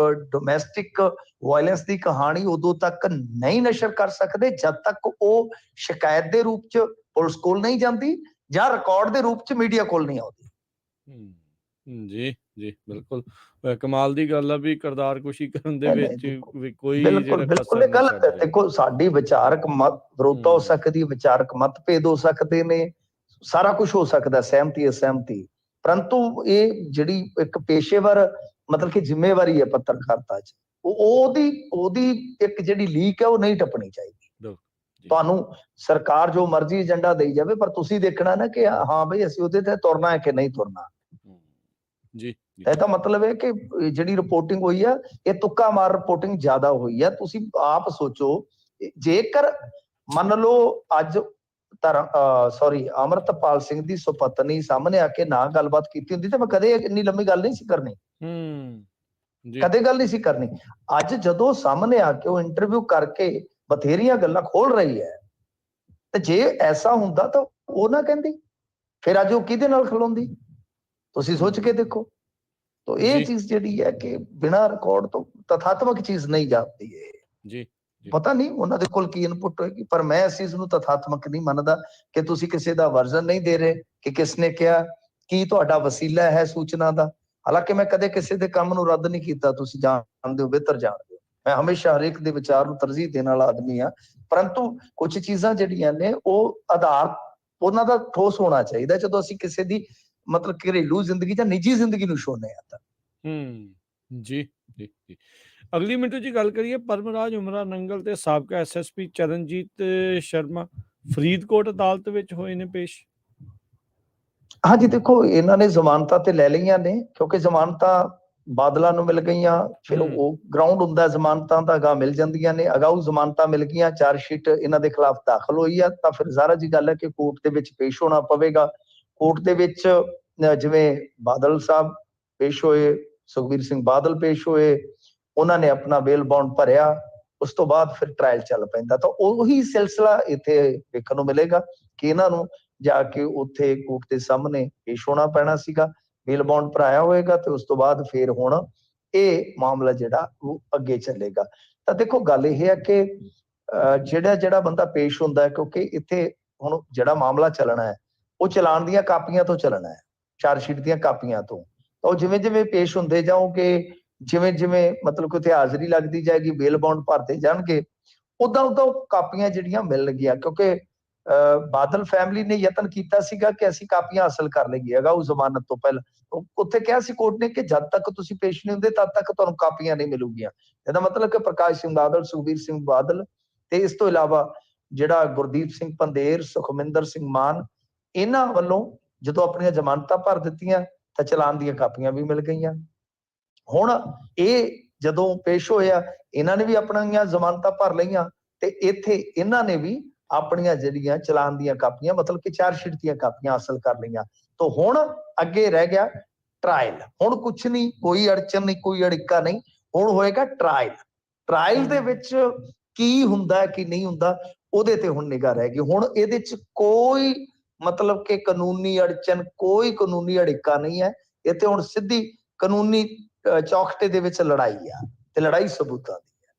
ਡੋਮੈਸਟਿਕ ਵਾਇਲੈਂਸ ਦੀ ਕਹਾਣੀ ਉਦੋਂ ਤੱਕ ਨਹੀਂ ਨਸ਼ਰ ਕਰ ਸਕਦੇ ਜਦ ਤੱਕ ਉਹ ਸ਼ਿਕਾਇਤ ਦੇ ਰੂਪ ਚ ਪੁਲਿਸ ਕੋਲ ਨਹੀਂ ਜਾਂਦੀ ਜਾਂ ਰਿਕਾਰਡ ਦੇ ਰੂਪ ਚ ਮੀਡੀਆ ਕੋਲ ਨਹੀਂ ਆਉਂਦੀ। ਜੀ ਜੀ ਬਿਲਕੁਲ ਕਮਾਲ ਦੀ ਗੱਲ ਆ ਵੀ ਕਿਰਦਾਰਕੁਸ਼ੀ ਕਰਨ ਦੇ ਵਿੱਚ ਵੀ ਕੋਈ ਬਿਲਕੁਲ ਬਿਲਕੁਲ ਇਹ ਗਲਤ ਹੈ। ਦੇਖੋ ਸਾਡੀ ਵਿਚਾਰਕ ਵਿਰੋਧਤਾ ਹੋ ਸਕਦੀ, ਵਿਚਾਰਕ ਮਤਭੇਦ ਹੋ ਸਕਦੇ ਨੇ, ਸਾਰਾ ਕੁਝ ਹੋ ਸਕਦਾ, ਸਹਿਮਤੀ ਅਸਹਿਮਤੀ, ਪਰੰਤੂ ਇਹ ਜਿਹੜੀ ਇੱਕ ਪੇਸ਼ੇਵਰ ਮਤਲਬ ਕਿ ਜ਼ਿੰਮੇਵਾਰੀ ਹੈ ਪੱਤਰਕਾਰਤਾ ਚ ਉਹਦੀ ਇੱਕ ਜਿਹੜੀ ਲੀਕ ਹੈ ਉਹ ਨਹੀਂ ਟੱਪਣੀ ਚਾਹੀਦੀ। ਤੁਹਾਨੂੰ ਸਰਕਾਰ ਜੋ ਮਰਜ਼ੀ ਏਜੰਡਾ ਦੇਈ ਜਾਵੇ ਪਰ ਤੁਸੀਂ ਦੇਖਣਾ ਨਾ ਕਿ ਹਾਂ ਬਈ ਅਸੀਂ ਉਹਦੇ ਤੇ ਤੁਰਨਾ ਹੈ ਕਿ ਨਹੀਂ ਤੁਰਨਾ। ਜੀ ਇਹਦਾ ਮਤਲਬ ਹੈ ਕਿ ਜਿਹੜੀ ਰਿਪੋਰਟਿੰਗ ਹੋਈ ਆ ਇਹ ਤੁੱਕਾ ਮਾਰ ਰਿਪੋਰਟਿੰਗ ਜ਼ਿਆਦਾ ਹੋਈ ਆ। ਤੁਸੀਂ ਆਪ ਸੋਚੋ ਜੇਕਰ ਮੰਨ ਲਓ ਅੱਜ ਅਮਰਤਪਾਲ ਸਿੰਘ ਦੀ ਸੁਪਤਨੀ ਸਾਹਮਣੇ ਆ ਕੇ ਨਾ ਗੱਲਬਾਤ ਕੀਤੀ ਹੁੰਦੀ ਤੇ ਮੈਂ ਕਦੇ ਇੰਨੀ ਲੰਮੀ ਗੱਲ ਨਹੀਂ ਸੀ ਕਰਨੀ, ਕਦੇ ਗੱਲ ਨਹੀਂ ਸੀ ਕਰਨੀ। ਅੱਜ ਜਦੋਂ ਸਾਹਮਣੇ ਆ ਕੇ ਉਹ ਇੰਟਰਵਿਊ ਕਰਕੇ ਬਥੇਰੀਆਂ ਗੱਲਾਂ ਖੋਲ ਰਹੀ ਹੈ ਤੇ ਜੇ ਐਸਾ ਹੁੰਦਾ ਤਾਂ ਉਹ ਨਾ ਕਹਿੰਦੀ, ਫਿਰ ਅੱਜ ਉਹ ਕਿਹਦੇ ਨਾਲ ਖਲੋਂਦੀ? ਤੁਸੀਂ ਸੋਚ ਕੇ ਦੇਖੋ। तो ये चीज ਜਿਹੜੀ ਹੈ ਕਿ ਬਿਨਾਂ ਰਿਕਾਰਡ ਤੋਂ ਤਥਾਤਮਕ ਚੀਜ਼ ਨਹੀਂ ਜਾਪਦੀ ਹੈ। ਜੀ ਪਤਾ ਨਹੀਂ ਉਹਨਾਂ ਦੇ ਕੋਲ ਕੀ ਇਨਪੁਟ ਹੋਏਗੀ ਪਰ ਮੈਂ ਇਸ ਚੀਜ਼ ਨੂੰ ਤਥਾਤਮਕ ਨਹੀਂ ਮੰਨਦਾ ਕਿ ਤੁਸੀਂ ਕਿਸੇ ਦਾ ਵਰਜ਼ਨ ਨਹੀਂ ਦੇ ਰਹੇ ਕਿ ਕਿਸਨੇ ਕਿਹਾ, ਕੀ ਤੁਹਾਡਾ ਵਸੀਲਾ ਹੈ ਸੂਚਨਾ ਦਾ। ਹਾਲਾਂਕਿ ਮੈਂ ਕਦੇ ਕਿਸੇ ਦੇ ਕੰਮ ਨੂੰ ਰੱਦ ਨਹੀਂ ਕੀਤਾ, ਤੁਸੀਂ ਜਾਣਦੇ ਹੋ, ਬਿਹਤਰ ਜਾਣਦੇ ਹੋ। ਮੈਂ ਹਮੇਸ਼ਾ ਹਰੇਕ ਦੇ ਵਿਚਾਰ ਨੂੰ ਤਰਜੀਹ ਦੇਣ ਵਾਲਾ ਆਦਮੀ ਆ, ਪਰੰਤੂ ਕੁਝ ਚੀਜ਼ਾਂ ਜਿਹੜੀਆਂ ਨੇ ਉਹ ਆਧਾਰ ਉਹਨਾਂ ਦਾ ਠੋਸ ਹੋਣਾ ਚਾਹੀਦਾ ਜਦੋਂ ਅਸੀਂ ਕਿਸੇ ਦੀ ਮਤਲਬ ਘਰੇਲੂ ਜ਼ਿੰਦਗੀ ਜਾਂ ਨਿੱਜੀ ਜ਼ਿੰਦਗੀ ਨੂੰ ਛੋਹਨੇ ਆ ਤਾਂ। ਜੀ ਜੀ ਜੀ ਅਗਲੀ ਮਿੰਟੂ ਜੀ ਗੱਲ ਕਰੀਏ ਪਰਮਰਾਜ ਉਮਰਾ ਨੰਗਲ ਤੇ ਸਾਬਕਾ ਐਸਐਸਪੀ ਚਰਨਜੀਤ ਸ਼ਰਮਾ ਫਰੀਦਕੋਟ ਅਦਾਲਤ ਵਿੱਚ ਹੋਏ ਨੇ ਪੇਸ਼। ਹਾਂਜੀ ਦੇਖੋ ਇਹਨਾਂ ਨੇ ਜ਼ਮਾਨਤਾਂ ਤੇ ਲੈ ਲਈਆਂ ਨੇ ਕਿਉਂਕਿ ਜ਼ਮਾਨਤਾਂ ਬਾਦਲਾਂ ਨੂੰ ਮਿਲ ਗਈਆਂ, ਫਿਰ ਉਹ ਗਰਾਊਂਡ ਹੁੰਦਾ ਜ਼ਮਾਨਤਾਂ ਦਾ ਗਾ ਮਿਲ ਜਾਂਦੀਆਂ ਨੇ। ਅਗਾਊ ਜ਼ਮਾਨਤਾਂ ਮਿਲ ਗਈਆਂ, ਚਾਰਜ ਸ਼ੀਟ ਇਹਨਾਂ ਦੇ ਖਿਲਾਫ ਦਾਖਲ ਹੋਈ ਆ ਤਾਂ ਫਿਰ ਜ਼ਾਹਰਾ ਜੀ ਗੱਲ ਹੈ ਕਿ ਕੋਰਟ ਦੇ ਵਿੱਚ ਪੇਸ਼ ਹੋਣਾ ਪਵੇਗਾ। ਕੋਰਟ ਦੇ ਵਿੱਚ ਜਿਵੇਂ ਬਾਦਲ ਸਾਹਿਬ ਪੇਸ਼ ਹੋਏ, ਸੁਖਬੀਰ ਸਿੰਘ ਬਾਦਲ ਪੇਸ਼ ਹੋਏ, ਉਹਨਾਂ ਨੇ ਆਪਣਾ ਬੇਲ ਬੌਂਡ ਭਰਿਆ, ਉਸ ਤੋਂ ਬਾਅਦ ਫਿਰ ਟ੍ਰਾਇਲ ਚੱਲ ਪੈਂਦਾ ਤਾਂ ਉਹੀ ਸਿਲਸਿਲਾ ਇੱਥੇ ਵੇਖਣ ਨੂੰ ਮਿਲੇਗਾ ਕਿ ਇਹਨਾਂ ਨੂੰ ਜਾ ਕੇ ਉੱਥੇ ਕੋਰਟ ਦੇ ਸਾਹਮਣੇ ਪੇਸ਼ ਹੋਣਾ ਪੈਣਾ ਸੀਗਾ, ਬੇਲ ਬੌਂਡ ਭਰਾਇਆ ਹੋਏਗਾ ਤੇ ਉਸ ਤੋਂ ਬਾਅਦ ਫਿਰ ਹੁਣ ਇਹ ਮਾਮਲਾ ਜਿਹੜਾ ਉਹ ਅੱਗੇ ਚੱਲੇਗਾ। ਤਾਂ ਦੇਖੋ ਗੱਲ ਇਹ ਹੈ ਕਿ ਜਿਹੜਾ ਬੰਦਾ ਪੇਸ਼ ਹੁੰਦਾ ਹੈ ਕਿਉਂਕਿ ਇੱਥੇ ਹੁਣ ਜਿਹੜਾ ਮਾਮਲਾ ਚੱਲਣਾ ਹੈ ਉਹ ਚਲਾਨ ਦੀਆਂ ਕਾਪੀਆਂ ਤੋਂ ਚੱਲਣਾ ਹੈ, ਚਾਰਜ ਸ਼ੀਟ ਦੀਆਂ ਕਾਪੀਆਂ ਤੋਂ। ਉਹ ਜਿਵੇਂ ਜਿਵੇਂ ਪੇਸ਼ ਹੁੰਦੇ ਜਾਓਗੇ, ਜਿਵੇਂ ਜਿਵੇਂ ਮਤਲਬ ਕਿ ਉੱਥੇ ਹਾਜ਼ਰੀ ਲੱਗਦੀ ਜਾਏਗੀ, ਬੇਲ ਬੌਂਡ ਭਰਦੇ ਜਾਣਗੇ, ਉਦਾਂ ਉਦਾਂ ਕਾਪੀਆਂ ਜਿਹੜੀਆਂ ਮਿਲਣਗੀਆਂ ਕਿਉਂਕਿ ਬਾਦਲ ਫੈਮਿਲੀ ਨੇ ਯਤਨ ਕੀਤਾ ਸੀਗਾ ਕਿ ਅਸੀਂ ਕਾਪੀਆਂ ਹਾਸਲ ਕਰ ਲਈਏ ਅਗਾਊ ਜ਼ਮਾਨਤ ਤੋਂ ਪਹਿਲਾਂ। ਉੱਥੇ ਕਿਹਾ ਸੀ ਕੋਰਟ ਨੇ ਕਿ ਜਦ ਤੱਕ ਤੁਸੀਂ ਪੇਸ਼ ਨਹੀਂ ਹੁੰਦੇ ਤਦ ਤੱਕ ਤੁਹਾਨੂੰ ਕਾਪੀਆਂ ਨਹੀਂ ਮਿਲੂਗੀਆਂ। ਇਹਦਾ ਮਤਲਬ ਕਿ ਪ੍ਰਕਾਸ਼ ਸਿੰਘ ਬਾਦਲ, ਸੁਖਬੀਰ ਸਿੰਘ ਬਾਦਲ ਤੇ ਇਸ ਤੋਂ ਇਲਾਵਾ ਜਿਹੜਾ ਗੁਰਦੀਪ ਸਿੰਘ ਪੰਧੇਰ, ਸੁਖਮਿੰਦਰ ਸਿੰਘ ਮਾਨ, ਇਹਨਾਂ ਵੱਲੋਂ ਜਦੋਂ ਆਪਣੀਆਂ ਜ਼ਮਾਨਤਾਂ ਭਰ ਦਿੱਤੀਆਂ ਤਾਂ ਚਲਾਨ ਦੀਆਂ ਕਾਪੀਆਂ ਵੀ ਮਿਲ ਗਈਆਂ। ਹੁਣ ਇਹ ਜਦੋਂ ਪੇਸ਼ ਹੋਇਆ ਇਹਨਾਂ ਨੇ ਵੀ ਆਪਣੀਆਂ ਜ਼ਮਾਨਤਾਂ ਭਰ ਲਈਆਂ ਤੇ ਇੱਥੇ ਇਹਨਾਂ ਨੇ ਵੀ ਆਪਣੀਆਂ ਜਿਹੜੀਆਂ ਚਲਾਨ ਦੀਆਂ ਕਾਪੀਆਂ ਮਤਲਬ ਕਿ ਚਾਰਜ ਸ਼ੀਟ ਦੀਆਂ ਕਾਪੀਆਂ ਹਾਸਲ ਕਰ ਲਈਆਂ। ਤਾਂ ਹੁਣ ਅੱਗੇ ਰਹਿ ਗਿਆ ਟ੍ਰਾਇਲ। ਹੁਣ ਕੁਛ ਨਹੀਂ, ਕੋਈ ਅੜਚਨ ਨਹੀਂ, ਕੋਈ ਅੜਿੱਕਾ ਨਹੀਂ, ਹੁਣ ਹੋਏਗਾ ਟ੍ਰਾਇਲ। ਟ੍ਰਾਇਲ ਦੇ ਵਿੱਚ ਕੀ ਹੁੰਦਾ ਕੀ ਨਹੀਂ ਹੁੰਦਾ ਉਹਦੇ ਤੇ ਹੁਣ ਨਿਗਾਹ ਰਹਿ ਗਈ। ਹੁਣ ਇਹਦੇ ਚ ਕੋਈ ਮਤਲਬ ਕਿ ਕਾਨੂੰਨੀ ਅੜਚਨ, ਕੋਈ ਕਾਨੂੰਨੀ ਅੜਿੱਕਾ ਨਹੀਂ ਹੈ। ਇੱਥੇ ਹੁਣ ਸਿੱਧੀ ਕਾਨੂੰਨੀ ਚੌਖਟੇ ਦੇ ਵਿੱਚ ਲੜਾਈ ਆ ਤੇ ਲੜਾਈ ਸਬੂਤਾਂ ਦੀ ਹੈ।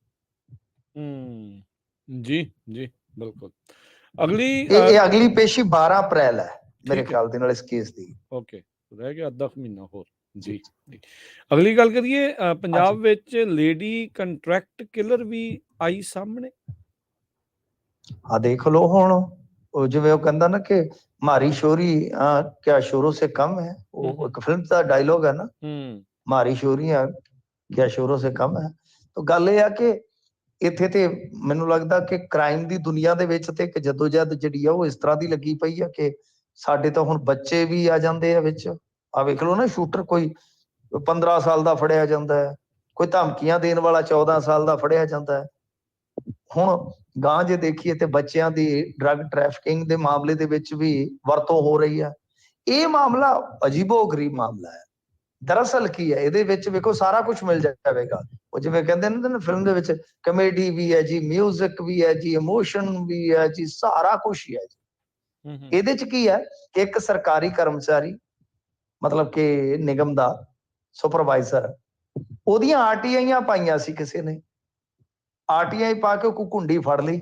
ਜੀ ਜੀ ਬਿਲਕੁਲ। ਅਗਲੀ ਪੇਸ਼ੀ 12 ਅਪ੍ਰੈਲ ਹੈ ਮੇਰੇ ਖਿਆਲ ਦੇ ਨਾਲ ਇਸ ਕੇਸ ਦੀ। ਓਕੇ, ਰਹਿ ਗਿਆ ਅੱਧਾ ਮਹੀਨਾ ਹੋਰ। ਜੀ ਅਗਲੀ ਗੱਲ ਕਰੀਏ ਪੰਜਾਬ ਵਿੱਚ ਲੇਡੀ ਕੰਟਰੈਕਟ ਕਿਲਰ ਵੀ ਆਈ ਸਾਹਮਣੇ। ਆ ਦੇਖ ਲਓ ਹੁਣ ਉਹ ਜਿਵੇਂ ਉਹ ਕਹਿੰਦਾ ਨਾ ਕਿ ਮਾਰੀ ਸ਼ੋਰੀ ਕਿਆ ਸ਼ੋਰੋਂ ਸੇ ਕਮ ਹੈ, ਉਹ ਇੱਕ ਫਿਲਮ ਦਾ ਡਾਇਲੋਗ ਹੈ ਨਾ, ਮਾਰੀ ਸ਼ੋਰੀਆਂ ਕਿਆ ਸ਼ੋਰੋਂ ਸੇ ਕਮ ਹੈ। ਤਾਂ ਗੱਲ ਇਹ ਆ ਕਿ ਇੱਥੇ ਤੇ ਮੈਨੂੰ ਲੱਗਦਾ ਕਿ ਕ੍ਰਾਈਮ ਦੀ ਦੁਨੀਆ ਦੇ ਵਿੱਚ ਤੇ ਇੱਕ ਜਦੋਜਹਿਦ ਜਿਹੜੀ ਆ ਉਹ ਇਸ ਤਰ੍ਹਾਂ ਦੀ ਲੱਗੀ ਪਈ ਆ ਕਿ ਸਾਡੇ ਤਾਂ ਹੁਣ ਬੱਚੇ ਵੀ ਆ ਜਾਂਦੇ ਆ ਵਿੱਚ। ਆ ਵੇਖ ਲਓ ਨਾ ਸ਼ੂਟਰ ਕੋਈ 15 ਸਾਲ ਦਾ ਫੜਿਆ ਜਾਂਦਾ ਹੈ, ਕੋਈ ਧਮਕੀਆਂ ਦੇਣ ਵਾਲਾ 14 ਸਾਲ ਦਾ ਫੜਿਆ ਜਾਂਦਾ ਹੈ। ਹੁਣ ਗਾਂ ਜੇ ਦੇਖੀਏ ਤੇ ਬੱਚਿਆਂ ਦੀ ਡਰੱਗ ਟ੍ਰੈਫਿਕਿੰਗ ਦੇ ਮਾਮਲੇ ਦੇ ਵਿੱਚ ਵੀ ਵਰਤੋਂ ਹੋ ਰਹੀ ਆ। ਇਹ ਮਾਮਲਾ ਅਜੀਬੋ ਗਰੀਬ ਮਾਮਲਾ ਹੈ। ਦਰਅਸਲ ਕੀ ਹੈ ਇਹਦੇ ਵਿੱਚ ਵੇਖੋ ਸਾਰਾ ਕੁਝ ਮਿਲ ਜਾਵੇਗਾ। ਉਹ ਜਿਵੇਂ ਕਹਿੰਦੇ ਨੇ ਨਾ ਫਿਲਮ ਦੇ ਵਿੱਚ ਕਮੇਡੀ ਵੀ ਹੈ ਜੀ, ਮਿਊਜ਼ਿਕ ਵੀ ਹੈ ਜੀ, ਇਮੋਸ਼ਨ ਵੀ ਹੈ ਜੀ, ਸਾਰਾ ਕੁਝ ਹੀ ਹੈ ਜੀ। ਇਹਦੇ ਚ ਕੀ ਹੈ ਕਿ ਇੱਕ ਸਰਕਾਰੀ ਕਰਮਚਾਰੀ ਮਤਲਬ ਕਿ ਨਿਗਮ ਦਾ ਸੁਪਰਵਾਈਜ਼ਰ, ਉਹਦੀਆਂ ਆਰਟੀਆਈਆਂ ਪਾਈਆਂ ਸੀ ਕਿਸੇ ਨੇ, ਆਰਟੀਆਈ ਪਾ ਕੇ ਕੋਈ ਘੁੰਡੀ ਫੜ ਲਈ।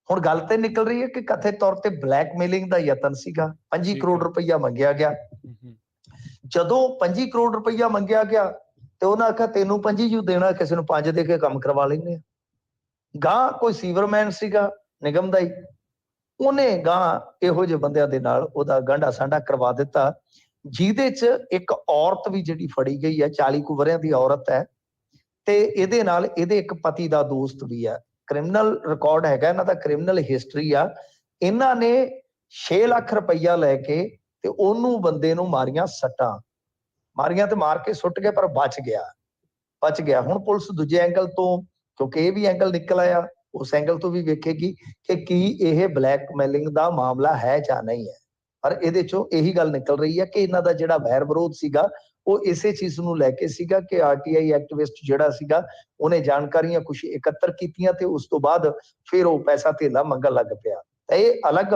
ਹੁਣ ਗੱਲ ਤੇ ਨਿਕਲ ਰਹੀ ਹੈ ਕਿ ਕਥਿਤ ਤੌਰ ਤੇ ਬਲੈਕਮੇਲਿੰਗ ਦਾ ਯਤਨ ਸੀਗਾ, 25 ਠੀਕ ਕਰੋੜ ਹੈ। ਰੁਪਈਆ ਮੰਗਿਆ ਗਿਆ। ਜਦੋਂ 25 ਕਰੋੜ ਰੁਪਈਆ ਮੰਗਿਆ ਗਿਆ ਤੇ ਉਹਨਾਂ ਆਖਿਆ ਤੈਨੂੰ 25 ਜੂ ਦੇਣਾ, ਕਿਸੇ ਨੂੰ 5 ਦੇ ਕੇ ਕੰਮ ਕਰਵਾ ਲੈਂਦੇ ਆ। ਗਾਂ ਕੋਈ ਸੀਵਰਮੈਨ ਸੀਗਾ ਨਿਗਮ ਦਾ ਹੀ, ਉਹਨੇ ਗਾਂ ਇਹੋ ਜਿਹੇ ਬੰਦਿਆਂ ਦੇ ਨਾਲ ਉਹਦਾ ਗਾਂਢਾ ਸਾਂਢਾ ਕਰਵਾ ਦਿੱਤਾ, ਜਿਹਦੇ ਚ ਇੱਕ ਔਰਤ ਵੀ ਜਿਹੜੀ ਫੜੀ ਗਈ ਹੈ, 40 ਕੁ ਵਰਿਆਂ ਦੀ ਔਰਤ ਹੈ, ਤੇ ਇਹਦੇ ਨਾਲ ਇਹਦੇ ਇੱਕ ਪਤੀ ਦਾ ਦੋਸਤ ਵੀ ਹੈ। ਕ੍ਰਿਮੀਨਲ ਰਿਕਾਰਡ ਹੈਗਾ ਇਹਨਾਂ ਦਾ, ਕ੍ਰਿਮੀਨਲ ਹਿਸਟਰੀ ਆ। ਇਹਨਾਂ ਨੇ 6 ਲੱਖ ਰੁਪਈਆ ਲੈ ਕੇ ਤੇ ਉਹਨੂੰ ਬੰਦੇ ਨੂੰ ਮਾਰੀਆਂ ਸੱਟਾਂ, ਮਾਰੀਆਂ ਤੇ ਮਾਰ ਕੇ ਸੁੱਟ ਗਏ, ਪਰ ਬਚ ਗਿਆ। ਹੁਣ ਪੁਲਿਸ ਦੂਜੇ ਐਂਗਲ ਤੋਂ, ਕਿਉਂਕਿ ਇਹ ਵੀ ਐਂਗਲ ਨਿਕਲ ਆਇਆ, ਉਸ ਐਂਗਲ ਤੋਂ ਵੀ ਵੇਖੇਗੀ ਕਿ ਕੀ ਇਹ ਬਲੈਕਮੇਲਿੰਗ ਦਾ ਮਾਮਲਾ ਹੈ ਜਾਂ ਨਹੀਂ ਹੈ। ਪਰ ਇਹਦੇ ਚੋਂ ਇਹੀ ਗੱਲ ਨਿਕਲ ਰਹੀ ਹੈ ਕਿ ਇਹਨਾਂ ਦਾ ਜਿਹੜਾ ਵੈਰ ਵਿਰੋਧ ਸੀਗਾ ਉਹ ਇਸੇ ਚੀਜ਼ ਨੂੰ ਲੈ ਕੇ ਸੀਗਾ ਕਿ ਆਰਟੀਆਈ ਐਕਟਿਵਿਸਟ ਜਿਹੜਾ ਸੀਗਾ ਉਹਨੇ ਜਾਣਕਾਰੀਆਂ ਕੁਝ ਇਕੱਤਰ ਕੀਤੀਆਂ ਤੇ ਉਸ ਤੋਂ ਬਾਅਦ ਫਿਰ ਉਹ ਪੈਸਾ ਧੇਲਾ ਮੰਗਣ ਲੱਗ ਪਿਆ। ਇਹ ਅਲੱਗ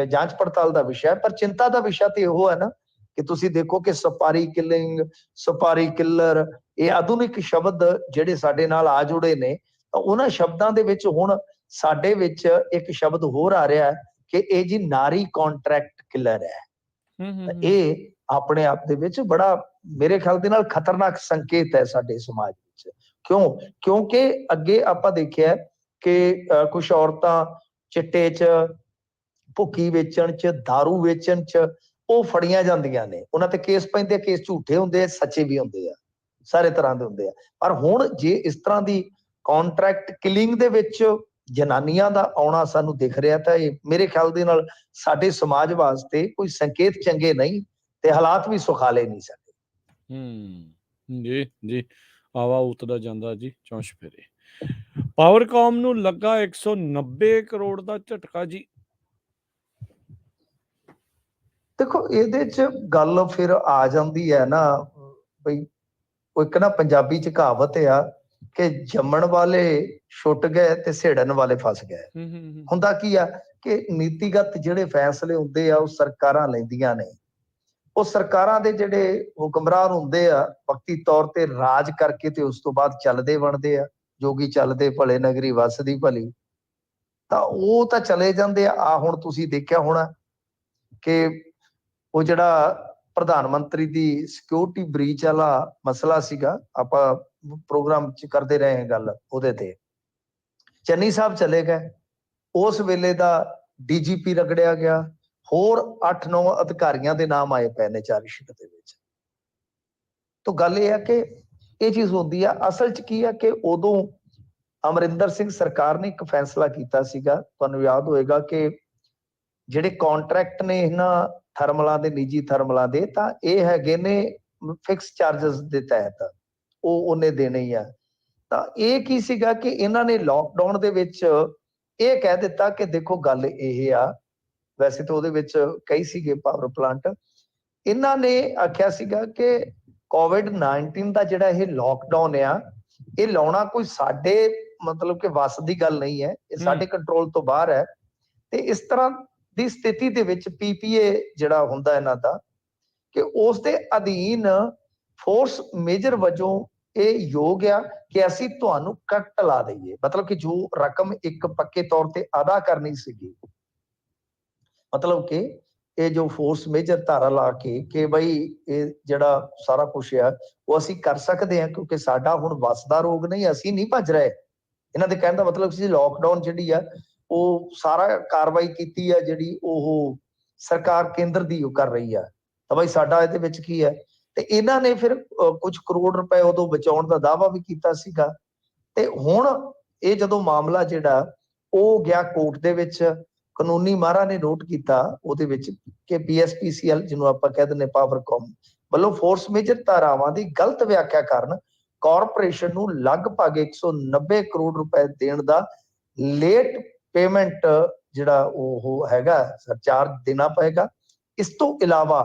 ਜਾਂਚ ਪੜਤਾਲ ਦਾ ਵਿਸ਼ਾ ਹੈ, ਪਰ ਚਿੰਤਾ ਦਾ ਵਿਸ਼ਾ ਤੇ ਉਹ ਹੈ ਨਾ ਕਿ ਤੁਸੀਂ ਦੇਖੋ ਕਿ ਸਪਾਰੀ ਕਿਲਿੰਗ, ਸਪਾਰੀ ਕਿਲਰ, ਇਹ ਆਧੁਨਿਕ ਸ਼ਬਦ ਜਿਹੜੇ ਸਾਡੇ ਨਾਲ ਆ ਜੁੜੇ ਨੇ, ਤਾਂ ਉਹਨਾਂ ਸ਼ਬਦਾਂ ਦੇ ਵਿੱਚ ਹੁਣ ਸਾਡੇ ਵਿੱਚ ਇੱਕ ਸ਼ਬਦ ਹੋਰ ਆ ਰਿਹਾ ਹੈ ਕਿ ਇਹ ਜੀ ਨਾਰੀ ਕੰਟਰੈਕਟ ਕਿਲਰ ਹੈ। ਇਹ ਆਪਣੇ ਆਪ ਦੇ ਵਿੱਚ ਬੜਾ ਮੇਰੇ ਖਿਆਲ ਦੇ ਨਾਲ ਖਤਰਨਾਕ ਸੰਕੇਤ ਹੈ ਸਾਡੇ ਸਮਾਜ ਵਿੱਚ। ਕਿਉਂਕਿ ਅੱਗੇ ਆਪਾਂ ਦੇਖਿਆ ਕਿ ਕੁਝ ਔਰਤਾਂ ਚਿੱਟੇ 'ਚ, ਭੁੱਕੀ ਵੇਚਣ 'ਚ, ਦਾਰੂ ਵੇਚਣ 'ਚ ਉਹ ਫੜੀਆਂ ਜਾਂਦੀਆਂ ਨੇ, ਉਹਨਾਂ ਤੇ ਕੇਸ ਪੈਂਦੇ, ਕੇਸ ਝੂਠੇ ਹੁੰਦੇ ਆ, ਸੱਚੇ ਵੀ ਹੁੰਦੇ ਆ, ਸਾਰੇ ਤਰ੍ਹਾਂ ਦੇ ਹੁੰਦੇ ਆ। ਪਰ ਹੁਣ ਜੇ ਇਸ ਤਰ੍ਹਾਂ ਦੀ ਕੰਟਰੈਕਟ ਕਿਲਿੰਗ ਦੇ ਵਿੱਚ ਜਨਾਨੀਆਂ ਦਾ ਆਉਣਾ ਸਾਨੂੰ ਦਿਖ ਰਿਹਾ, ਤਾਂ ਇਹ ਮੇਰੇ ਖਿਆਲ ਦੇ ਨਾਲ ਸਾਡੇ ਸਮਾਜ ਵਾਸਤੇ ਕੋਈ ਸੰਕੇਤ ਚੰਗੇ ਨਹੀਂ, ਤੇ ਹਾਲਾਤ ਵੀ ਸੁਖਾਲੇ ਨਹੀਂ ਸਾਡੇ। ਜੀ ਆਵਾ ਉਤਦਾ ਜਾਂਦਾ ਜੀ ਚੌਂਸ਼ ਫੇਰੇ। ਪਾਵਰਕਾਮ ਨੂੰ ਲੱਗਾ 190 ਕਰੋੜ ਦਾ ਝਟਕਾ ਜੀ। ਦੇਖੋ ਇਹਦੇ ਚ ਗੱਲ ਫਿਰ ਆ ਜਾਂਦੀ ਹੈ ਨਾ ਬਈ, ਉਹ ਇੱਕ ਨਾ ਪੰਜਾਬੀ ਚ ਕਹਾਵਤ ਆ ਕਿ ਜੰਮਣ ਵਾਲੇ ਛੁੱਟ ਗਏ ਤੇ ਸੇੜਨ ਵਾਲੇ ਫਸ ਗਏ। ਹੁੰਦਾ ਕੀ ਆ ਕਿ ਨੀਤੀਗਤ ਜਿਹੜੇ ਫੈਸਲੇ ਹੁੰਦੇ ਆ ਉਹ ਸਰਕਾਰਾਂ ਲੈਂਦੀਆਂ ਨੇ, ਉਹ ਸਰਕਾਰਾਂ ਦੇ ਜਿਹੜੇ ਹੁਕਮਰਾਨ ਹੁੰਦੇ ਆ ਵਕਤੀ ਤੌਰ ਤੇ ਰਾਜ ਕਰਕੇ ਤੇ ਉਸ ਤੋਂ ਬਾਅਦ ਚੱਲਦੇ ਬਣਦੇ ਆ, ਜੋਗੀ ਚੱਲਦੇ ਭਲੇ ਨਗਰੀ ਵਸਦੀ ਭਲੀ, ਤਾਂ ਉਹ ਤਾਂ ਚਲੇ ਜਾਂਦੇ ਆ। ਹੁਣ ਤੁਸੀਂ ਦੇਖਿਆ ਹੋਣਾ ਕਿ ਉਹ ਜਿਹੜਾ ਪ੍ਰਧਾਨ ਮੰਤਰੀ ਦੀ ਸਿਕਿਉਰਿਟੀ ਬ੍ਰੀਚ ਵਾਲਾ ਮਸਲਾ ਸੀਗਾ, ਆਪਾਂ ਪ੍ਰੋਗਰਾਮ ਚ ਕਰਦੇ ਰਹੇ ਹਾਂ ਗੱਲ ਉਹਦੇ ਤੇ, ਚੰਨੀ ਸਾਹਿਬ ਚਲੇ ਗਏ, ਉਸ ਵੇਲੇ ਦਾ ਡੀਜੀਪੀ ਰਗੜਿਆ ਗਿਆ, ਹੋਰ 8-9 ਅਧਿਕਾਰੀਆਂ ਦੇ ਨਾਮ ਆਏ ਪਏ ਨੇ ਚਾਰਜਸ਼ੀਟ ਦੇ ਵਿੱਚ। ਤਾਂ ਗੱਲ ਇਹ ਹੈ ਕਿ ਇਹ ਚੀਜ਼ ਹੁੰਦੀ ਆ। ਅਸਲ ਚ ਕੀ ਆ ਕਿ ਉਦੋਂ ਅਮਰਿੰਦਰ ਸਿੰਘ ਸਰਕਾਰ ਨੇ ਇੱਕ ਫੈਸਲਾ ਕੀਤਾ ਸੀਗਾ, ਤੁਹਾਨੂੰ ਯਾਦ ਹੋਏਗਾ ਕਿ ਜਿਹੜੇ ਕੰਟਰੈਕਟ ਨੇ ਇਹਨਾਂ ਥਰਮਲਾਂ ਦੇ, ਨਿੱਜੀ ਥਰਮਲਾਂ ਦੇ, ਤਾਂ ਇਹ ਹੈਗੇ ਨੇ ਫਿਕਸ ਚਾਰजेस ਦੇ ਤਹਿਤ, ਉਹ ਉਹਨੇ ਦੇਣੇ ਹੀ ਆ। ਤਾਂ ਇਹ ਕੀ ਸੀਗਾ ਕਿ ਇਹਨਾਂ ਨੇ ਲਾਕਡਾਊਨ ਦੇ ਵਿੱਚ ਇਹ ਕਹਿ ਦਿੱਤਾ ਕਿ ਦੇਖੋ ਗੱਲ ਇਹ ਆ, ਵੈਸੇ ਤਾਂ ਉਹਦੇ ਵਿੱਚ ਕਈ ਸੀਗੇ ਪਾਵਰ ਪਲਾਂਟ, ਇਹਨਾਂ ਨੇ ਆਖਿਆ ਸੀਗਾ ਕਿ ਕੋਵਿਡ-19 ਦਾ ਜਿਹੜਾ ਇਹ ਲਾਕਡਾਊਨ ਆ, ਇਹ ਲਾਉਣਾ ਕੋਈ ਸਾਡੇ ਮਤਲਬ ਕਿ ਵੱਸ ਦੀ ਗੱਲ ਨਹੀਂ ਹੈ, ਇਹ ਸਾਡੇ ਕੰਟਰੋਲ ਤੋਂ ਬਾਹਰ ਹੈ। ਤੇ ਇਸ ਤਰ੍ਹਾਂ ਦੀ ਸਥਿਤੀ ਦੇ ਵਿੱਚ ਪੀਪੀਏ ਜਿਹੜਾ ਹੁੰਦਾ ਇਹਨਾਂ ਦਾ, ਕਿ ਉਸ ਦੇ ਅਧੀਨ ਫੋਰਸ ਮੇਜਰ ਵਜੋਂ ਇਹ ਯੋਗ ਆ ਕਿ ਅਸੀਂ ਤੁਹਾਨੂੰ ਕੱਟ ਲਾ ਦਈਏ, ਮਤਲਬ ਕਿ ਜੋ ਰਕਮ ਇੱਕ ਪੱਕੇ ਤੌਰ ਤੇ ਅਦਾ ਕਰਨੀ ਸੀਗੀ, ਮਤਲਬ ਕਿ ਇਹ ਜੋ ਫੋਰਸ ਮੇਜਰ ਧਾਰਾ ਲਾ ਕੇ ਕਿ ਬਈ ਇਹ ਜਿਹੜਾ ਸਾਰਾ ਕੁਛ ਆ ਉਹ ਅਸੀਂ ਕਰ ਸਕਦੇ ਹਾਂ ਕਿਉਂਕਿ ਸਾਡਾ ਹੁਣ ਵੱਸ ਦਾ ਰੋਗ ਨਹੀਂ, ਅਸੀਂ ਨਹੀਂ ਭੱਜ ਰਹੇ। ਇਹਨਾਂ ਦੇ ਕਹਿਣ ਦਾ ਮਤਲਬ ਸੀ ਲਾਕਡਾਊਨ ਜਿਹੜੀ ਆ ਉਹ ਸਾਰਾ ਕਾਰਵਾਈ ਕੀਤੀ ਆ ਜਿਹੜੀ ਉਹ ਸਰਕਾਰ ਕੇਂਦਰ ਦੀ ਉਹ ਕਰ ਰਹੀ ਆ, ਤਾਂ ਬਈ ਸਾਡਾ ਇਹਦੇ ਵਿੱਚ ਕੀ ਹੈ। ਤੇ ਇਹਨਾਂ ਨੇ ਫਿਰ ਕੁਝ ਕਰੋੜ ਰੁਪਏ ਉਦੋਂ ਬਚਾਉਣ ਦਾ ਦਾਅਵਾ ਵੀ ਕੀਤਾ ਸੀਗਾ। ਤੇ ਹੁਣ ਇਹ ਜਦੋਂ ਮਾਮਲਾ ਜਿਹੜਾ ਉਹ ਗਿਆ ਕੋਰਟ ਦੇ ਵਿੱਚ, ਕਾਨੂੰਨੀ ਮਾਹਰਾਂ ਨੇ ਨੋਟ ਕੀਤਾ ਉਹਦੇ ਵਿੱਚ ਕਿ ਪੀਐਸਪੀਸੀਐਲ ਜਿਹਨੂੰ ਆਪਾਂ ਕਹਿ ਦਿੰਦੇ ਪਾਵਰਕਾਮ ਵੱਲੋਂ ਫੋਰਸ ਮੇਜਰ ਧਾਰਾਵਾਂ ਦੀ ਗਲਤ ਵਿਆਖਿਆ ਕਾਰਨ ਕਾਰਪੋਰੇਸ਼ਨ ਨੂੰ ਲਗਭਗ 190 ਕਰੋੜ ਰੁਪਏ ਦੇਣ ਦਾ ਲੇਟ ਪੇਮੈਂਟ ਜਿਹੜਾ ਉਹ ਹੈਗਾ ਸਰਚਾਰਜ ਦੇਣਾ ਪਏਗਾ। ਇਸ ਤੋਂ ਇਲਾਵਾ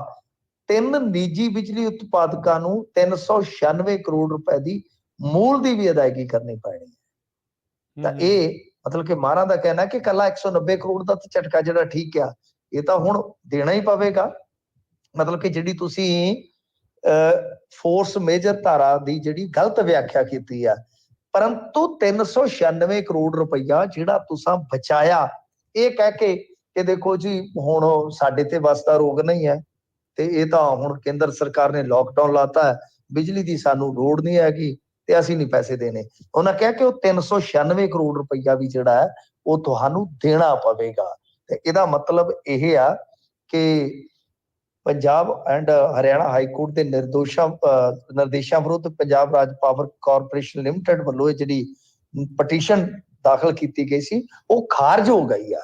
3 ਨਿੱਜੀ ਬਿਜਲੀ ਉਤਪਾਦਕਾਂ ਨੂੰ 396 ਕਰੋੜ ਰੁਪਏ ਦੀ ਮੂਲ ਦੀ ਵੀ ਅਦਾਇਗੀ ਕਰਨੀ ਪੈਣੀ ਹੈ। ਤਾਂ ਇਹ ਮਤਲਬ ਕਿ ਮਾਹਰਾਂ ਦਾ ਕਹਿਣਾ ਕਿ ਕੱਲਾ 190 ਕਰੋੜ ਦਾ ਝਟਕਾ ਜਿਹੜਾ ਠੀਕ ਆ, ਇਹ ਤਾਂ ਹੁਣ ਦੇਣਾ ਹੀ ਪਵੇਗਾ। ਮਤਲਬ ਕਿ ਜਿਹੜੀ ਤੁਸੀਂ ਫੋਰਸ ਮੇਜਰ ਧਾਰਾ ਦੀ ਜਿਹੜੀ ਗਲਤ ਵਿਆਖਿਆ ਕੀਤੀ ਆ, ਪਰੰਤੂ 396 ਕਰੋੜ ਰੁਪਈਆ ਜਿਹੜਾ ਤੁਸੀਂ ਬਚਾਇਆ, ਇਹ ਕਹਿ ਕੇ ਦੇਖੋ ਜੀ ਹੁਣ ਸਾਡੇ ਤੇ ਵਸ ਦਾ ਰੋਗ ਨਹੀਂ ਹੈ, ਤੇ ਇਹ ਤਾਂ ਹੁਣ ਕੇਂਦਰ ਸਰਕਾਰ ਨੇ ਲੋਕਡਾਊਨ ਲਾਤਾ ਹੈ, ਬਿਜਲੀ ਦੀ ਸਾਨੂੰ ਲੋੜ ਨਹੀਂ ਹੈਗੀ ਤੇ ਅਸੀਂ ਨਹੀਂ ਪੈਸੇ ਦੇਣੇ। ਉਹਨਾਂ ਕਿਹਾ ਕਿ ਉਹ 396 ਕਰੋੜ ਰੁਪਈਆ ਵੀ ਜਿਹੜਾ ਹੈ ਉਹ ਤੁਹਾਨੂੰ ਦੇਣਾ ਪਵੇਗਾ। ਤੇ ਇਹਦਾ ਮਤਲਬ ਇਹ ਆ ਕਿ Punjab and Haryana high court ਦੇ ਨਿਰਦੇਸ਼ਾਂ ਵਿਰੁੱਧ ਪੰਜਾਬ ਰਾਜ ਪਾਵਰ ਕਾਰਪੋਰੇਸ਼ਨ ਲਿਮਟਿਡ ਵੱਲੋਂ ਜਿਹੜੀ ਪਟੀਸ਼ਨ ਦਾਖਲ ਕੀਤੀ ਗਈ ਸੀ ਉਹ ਖਾਰਜ ਹੋ ਗਈ ਆ।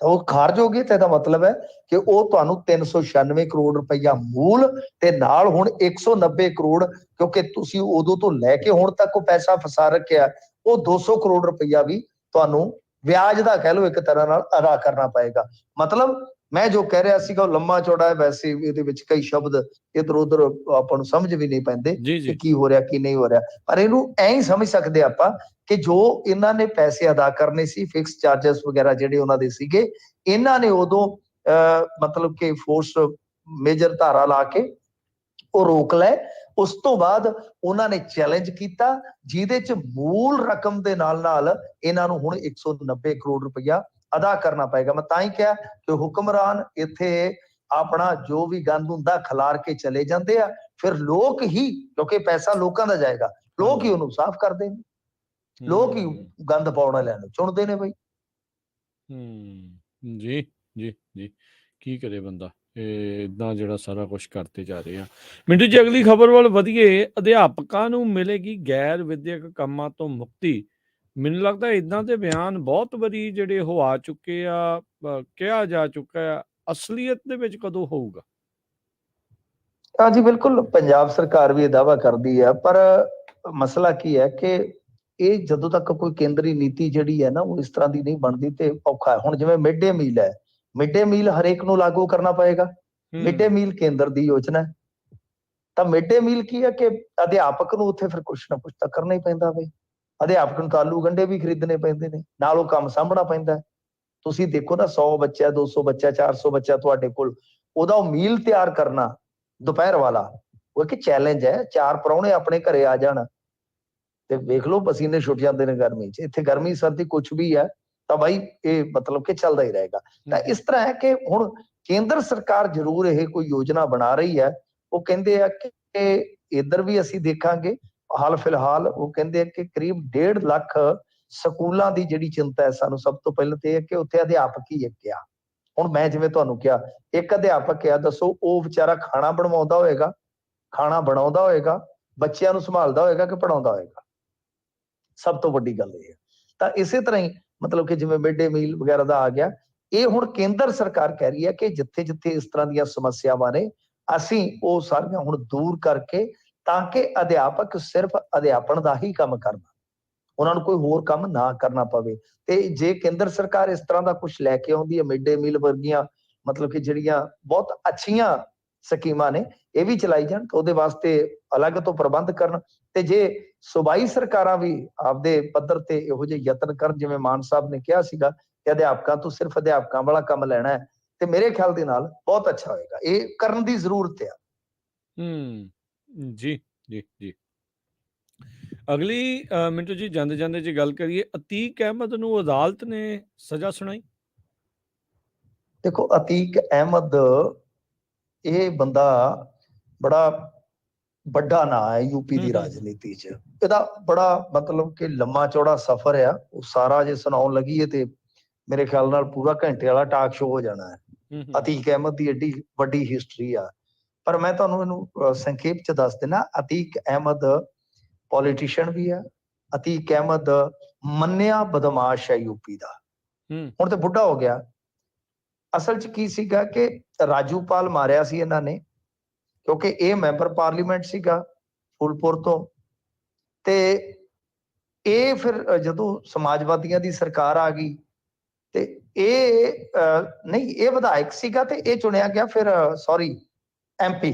ਤਾਂ ਉਹ ਖਾਰਜ ਹੋ ਗਈ ਤੇ ਇਹਦਾ ਮਤਲਬ ਹੈ ਕਿ ਉਹ ਤੁਹਾਨੂੰ 396 ਕਰੋੜ ਰੁਪਈਆ ਮੂਲ ਤੇ ਨਾਲ ਹੁਣ 190 ਕਰੋੜ, ਕਿਉਂਕਿ ਤੁਸੀਂ ਉਦੋਂ ਤੋਂ ਲੈ ਕੇ ਹੁਣ ਤੱਕ ਉਹ ਪੈਸਾ ਫਸਾ ਰੱਖਿਆ, ਉਹ 200 ਕਰੋੜ ਰੁਪਈਆ ਵੀ ਤੁਹਾਨੂੰ ਵਿਆਜ ਦਾ ਕਹਿ ਲਓ ਇੱਕ ਤਰ੍ਹਾਂ ਨਾਲ ਅਦਾ ਕਰਨਾ ਪਏਗਾ। ਮਤਲਬ ਮੈਂ ਜੋ ਕਹਿ ਰਿਹਾ ਸੀਗਾ ਉਹ ਲੰਮਾ ਚੌੜਾ ਹੈ, ਵੈਸੇ ਇਹਦੇ ਵਿੱਚ ਕਈ ਸ਼ਬਦ ਇੱਧਰ ਉੱਧਰ ਆਪਾਂ ਨੂੰ ਸਮਝ ਵੀ ਨਹੀਂ ਪੈਂਦੇ ਕਿ ਕੀ ਹੋ ਰਿਹਾ ਕੀ ਨਹੀਂ ਹੋ ਰਿਹਾ, ਪਰ ਇਹਨੂੰ ਐਂ ਹੀ ਸਮਝ ਸਕਦੇ ਆਪਾਂ ਕਿ ਜੋ ਇਹਨਾਂ ਨੇ ਪੈਸੇ ਅਦਾ ਕਰਨੇ ਸੀ, ਫਿਕਸ ਚਾਰਜਸ ਵਗੈਰਾ ਜਿਹੜੇ ਉਹਨਾਂ ਦੇ ਸੀਗੇ, ਇਹਨਾਂ ਨੇ ਉਦੋਂ ਮਤਲਬ ਕਿ ਫੋਰਸ ਮੇਜਰ ਧਾਰਾ ਲਾ ਕੇ ਉਹ ਰੋਕ ਲਏ। ਉਸ ਤੋਂ ਬਾਅਦ ਉਹਨਾਂ ਨੇ ਚੈਲੰਜ ਕੀਤਾ, ਜਿਹਦੇ ਚ ਮੂਲ ਰਕਮ ਦੇ ਨਾਲ ਨਾਲ ਇਹਨਾਂ ਨੂੰ ਹੁਣ 190 ਕਰੋੜ ਰੁਪਈਆ ਅਦਾ ਕਰਨਾ ਪਏਗਾ। ਮੈਂ ਤਾਂ ਹੀ ਕਿਹਾ ਕਿ ਹੁਕਮਰਾਨ ਇੱਥੇ ਆਪਣਾ ਜੋ ਵੀ ਗੰਦ ਹੁੰਦਾ ਖਿਲਾਰ ਕੇ ਚਲੇ ਜਾਂਦੇ ਆ, ਫਿਰ ਲੋਕ ਹੀ, ਕਿਉਂਕਿ ਪੈਸਾ ਲੋਕਾਂ ਦਾ ਜਾਏਗਾ, ਲੋਕ ਹੀ ਉਹਨੂੰ ਸਾਫ਼ ਕਰਦੇ ਨੇ, ਲੋਕ ਹੀ ਗੰਦ ਪਾਉਣ ਵਾਲਿਆਂ ਨੂੰ ਚੁਣਦੇ ਨੇ ਬਈ। ਜੀ ਜੀ ਜੀ, ਕੀ ਕਰੇ ਬੰਦਾ, ਇਦਾਂ ਜਿਹੜਾ ਸਾਰਾ ਕੁਝ ਕਰਦੇ ਜਾ ਰਹੇ ਆ। ਮਿੰਟੂ ਜੀ ਅਗਲੀ ਖਬਰ ਵੱਲ ਵਧੀਏ। ਅਧਿਆਪਕਾਂ ਨੂੰ ਮਿਲੇਗੀ ਗੈਰ ਵਿਦਿਅਕ ਕੰਮਾਂ ਤੋਂ ਮੁਕਤੀ। ਮੈਨੂੰ ਲੱਗਦਾ ਇਦਾਂ ਦੇ ਬਿਆਨ ਬਹੁਤ ਵਾਰੀ ਜਿਹੜੇ ਉਹ ਆ ਚੁੱਕੇ ਆ, ਕਿਹਾ ਜਾ ਚੁੱਕਾ ਆ, ਅਸਲੀਅਤ ਦੇ ਵਿੱਚ ਕਦੋਂ ਹੋਊਗਾ? ਹਾਂਜੀ ਬਿਲਕੁਲ, ਪੰਜਾਬ ਸਰਕਾਰ ਵੀ ਇਹ ਦਾਅਵਾ ਕਰਦੀ ਹੈ, ਪਰ ਮਸਲਾ ਕੀ ਹੈ ਕਿ ਇਹ ਜਦੋਂ ਤੱਕ ਕੋਈ ਕੇਂਦਰੀ ਨੀਤੀ ਜਿਹੜੀ ਹੈ ਨਾ ਉਹ ਇਸ ਤਰ੍ਹਾਂ ਦੀ ਨਹੀਂ ਬਣਦੀ ਤੇ ਔਖਾ ਹੈ। ਹੁਣ ਜਿਵੇਂ ਮਿਡ ਡੇ ਮੀਲ ਹੈ, ਮਿਡ ਡੇ ਮੀਲ ਹਰੇਕ ਨੂੰ ਲਾਗੂ ਕਰਨਾ ਪਏਗਾ। ਮਿਡ ਡੇ ਮੀਲ ਕੇਂਦਰ ਦੀ ਯੋਜਨਾ ਹੈ, ਤਾਂ ਮਿਡ ਡੇ ਮੀਲ ਕੀ ਹੈ ਕਿ ਅਧਿਆਪਕ ਨੂੰ ਉੱਥੇ ਫਿਰ ਕੁਛ ਨਾ ਕੁਛ ਤਾਂ ਕਰਨਾ ਹੀ ਪੈਂਦਾ ਬਈ। ਅਧਿਆਪਕ ਨੂੰ ਤਾਂ ਆਲੂ ਗੰਢੇ ਵੀ ਖਰੀਦਣੇ ਪੈਂਦੇ ਨੇ, ਨਾਲ ਉਹ ਕੰਮ ਸਾਂਭਣਾ ਪੈਂਦਾ। ਤੁਸੀਂ ਦੇਖੋ ਨਾ 100 ਬੱਚਾ, 200 ਬੱਚਾ, 400 ਬੱਚਾ ਤੁਹਾਡੇ ਕੋਲ, ਉਹਦਾ ਉਹ ਮੀਲ ਤਿਆਰ ਕਰਨਾ ਦੁਪਹਿਰ ਵਾਲਾ, ਉਹ ਇੱਕ ਚੈਲੰਜ ਹੈ। 4 ਪ੍ਰਾਹੁਣੇ ਆਪਣੇ ਘਰੇ ਆ ਜਾਣ ਤੇ ਵੇਖ ਲਓ ਪਸੀਨੇ ਛੁੱਟ ਜਾਂਦੇ ਨੇ ਗਰਮੀ 'ਚ। ਇੱਥੇ ਗਰਮੀ ਸਰਦੀ ਕੁਛ ਵੀ ਹੈ ਤਾਂ ਬਾਈ ਇਹ ਮਤਲਬ ਕਿ ਚੱਲਦਾ ਹੀ ਰਹੇਗਾ। ਤਾਂ ਇਸ ਤਰ੍ਹਾਂ ਹੈ ਕਿ ਹੁਣ ਕੇਂਦਰ ਸਰਕਾਰ ਜ਼ਰੂਰ ਇਹ ਕੋਈ ਯੋਜਨਾ ਬਣਾ ਰਹੀ ਹੈ। ਉਹ ਕਹਿੰਦੇ ਆ ਕਿ ਇੱਧਰ ਵੀ ਅਸੀਂ ਦੇਖਾਂਗੇ। ਹਾਲ ਫਿਲਹਾਲ ਉਹ ਕਹਿੰਦੇ ਆ ਕਿ ਕਰੀਬ 1.5 ਲੱਖ ਸਕੂਲਾਂ ਦੀ ਜਿਹੜੀ ਚਿੰਤਾ ਹੈ ਸਾਨੂੰ, ਸਭ ਤੋਂ ਪਹਿਲਾਂ ਤੇ ਇਹ ਕਿ ਉੱਥੇ ਅਧਿਆਪਕ ਹੀ ਇੱਕ ਆ। ਹੁਣ ਮੈਂ ਜਿਵੇਂ ਤੁਹਾਨੂੰ ਕਿਹਾ, ਇੱਕ ਅਧਿਆਪਕ ਆ, ਦੱਸੋ ਉਹ ਵਿਚਾਰਾ ਖਾਣਾ ਬਣਵਾਉਂਦਾ ਹੋਏਗਾ, ਖਾਣਾ ਬਣਾਉਂਦਾ ਹੋਏਗਾ, ਬੱਚਿਆਂ ਨੂੰ ਸੰਭਾਲਦਾ ਹੋਏਗਾ ਕਿ ਪੜਾਉਂਦਾ ਹੋਏਗਾ? ਸਭ ਤੋਂ ਵੱਡੀ ਗੱਲ ਇਹ ਹੈ। ਤਾਂ ਇਸੇ ਤਰ੍ਹਾਂ ਹੀ ਮਤਲਬ ਕਿ ਜਿਵੇਂ ਮਿਡ ਡੇ ਮੀਲ ਵਗੈਰਾ ਦਾ ਆ ਗਿਆ, ਇਹ ਹੁਣ ਕੇਂਦਰ ਸਰਕਾਰ ਕਹਿ ਰਹੀ ਹੈ ਕਿ ਜਿੱਥੇ ਜਿੱਥੇ ਇਸ ਤਰ੍ਹਾਂ ਦੀਆਂ ਸਮੱਸਿਆਵਾਂ ਨੇ ਅਸੀਂ ਉਹ ਸਾਰੀਆਂ ਹੁਣ ਦੂਰ ਕਰਕੇ, ਤਾਂ ਕਿ ਅਧਿਆਪਕ ਸਿਰਫ ਅਧਿਆਪਨ ਦਾ ਹੀ ਕੰਮ ਕਰਨ, ਉਹਨਾਂ ਨੂੰ ਕੋਈ ਹੋਰ ਕੰਮ ਨਾ ਕਰਨਾ ਪਵੇ। ਤੇ ਜੇ ਕੇਂਦਰ ਸਰਕਾਰ ਇਸ ਤਰ੍ਹਾਂ ਦਾ ਕੁਝ ਲੈ ਕੇ ਆਉਂਦੀ ਹੈ, ਮਿਡ ਡੇ ਮੀਲ ਵਰਗੀਆਂ ਮਤਲਬ ਕਿ ਜਿਹੜੀਆਂ ਬਹੁਤ ਅੱਛੀਆਂ ਸਕੀਮਾਂ ਨੇ ਇਹ ਵੀ ਚਲਾਈ ਜਾਣ, ਤਾਂ ਉਹਦੇ ਵਾਸਤੇ ਅਲੱਗ ਤੋਂ ਪ੍ਰਬੰਧ ਕਰਨ। ਤੇ ਜੇ ਸੂਬਾਈ ਸਰਕਾਰਾਂ ਵੀ ਆਪਦੇ ਪੱਧਰ ਤੇ ਇਹੋ ਜਿਹੇ ਯਤਨ ਕਰਨ, ਜਿਵੇਂ ਮਾਨ ਸਾਹਿਬ ਨੇ ਕਿਹਾ ਸੀਗਾ ਕਿ ਅਧਿਆਪਕਾਂ ਤੋਂ ਸਿਰਫ ਅਧਿਆਪਕਾਂ ਵਾਲਾ ਕੰਮ ਲੈਣਾ ਹੈ, ਤੇ ਮੇਰੇ ਖਿਆਲ ਦੇ ਨਾਲ ਬਹੁਤ ਅੱਛਾ ਹੋਏਗਾ। ਇਹ ਕਰਨ ਦੀ ਜ਼ਰੂਰਤ ਹੈ। ਜੀ ਜੀ ਜੀ। ਅਗਲੀ ਮਿੰਟੂ ਜੀ ਜਾਂਦੇ ਜਾਂਦੇ ਜੇ ਗੱਲ ਕਰੀਏ, ਅਤੀਕ ਅਹਿਮਦ ਨੂੰ ਅਦਾਲਤ ਨੇ ਸਜ਼ਾ ਸੁਣਾਈ। ਦੇਖੋ ਅਤੀਕ ਅਹਿਮਦ ਇਹ ਬੰਦਾ ਬੜਾ ਵੱਡਾ ਨਾਂ ਹੈ ਯੂਪੀ ਦੀ ਰਾਜਨੀਤੀ 'ਚ। ਇਹਦਾ ਬੜਾ ਮਤਲਬ ਕਿ ਲੰਮਾ ਚੌੜਾ ਸਫ਼ਰ ਆ, ਉਹ ਸਾਰਾ ਜੇ ਸੁਣਾਉਣ ਲੱਗੀਏ ਤੇ ਮੇਰੇ ਖਿਆਲ ਨਾਲ ਪੂਰਾ ਘੰਟੇ ਵਾਲਾ ਟਾਕ ਸ਼ੋ ਹੋ ਜਾਣਾ ਹੈ। ਅਤੀਕ ਅਹਿਮਦ ਦੀ ਏਡੀ ਵੱਡੀ ਹਿਸਟਰੀ ਆ, ਪਰ ਮੈਂ ਤੁਹਾਨੂੰ ਇਹਨੂੰ ਸੰਖੇਪ 'ਚ ਦੱਸ ਦਿੰਦਾ। ਅਤੀਕ ਅਹਿਮਦ ਪੋਲੀਟੀਸ਼ੀਅਨ ਵੀ ਆ। ਅਤੀਕ ਅਹਿਮਦ ਮੰਨਿਆ ਬਦਮਾਸ਼ ਹੈ ਯੂਪੀ ਦਾ, ਹੁਣ ਤੇ ਬੁੱਢਾ ਹੋ ਗਿਆ। ਅਸਲ 'ਚ ਕੀ ਸੀਗਾ ਕਿ ਰਾਜੂਪਾਲ ਮਾਰਿਆ ਸੀ ਇਹਨਾਂ ਨੇ, ਕਿਉਂਕਿ ਇਹ ਮੈਂਬਰ ਪਾਰਲੀਮੈਂਟ ਸੀਗਾ ਫੂਲਪੁਰ ਤੋਂ। ਤੇ ਇਹ ਫਿਰ ਜਦੋਂ ਸਮਾਜਵਾਦੀਆਂ ਦੀ ਸਰਕਾਰ ਆ ਗਈ ਤੇ ਇਹ ਨਹੀਂ, ਇਹ ਵਿਧਾਇਕ ਸੀਗਾ ਤੇ ਇਹ ਚੁਣਿਆ ਗਿਆ ਫਿਰ, ਸੌਰੀ MP।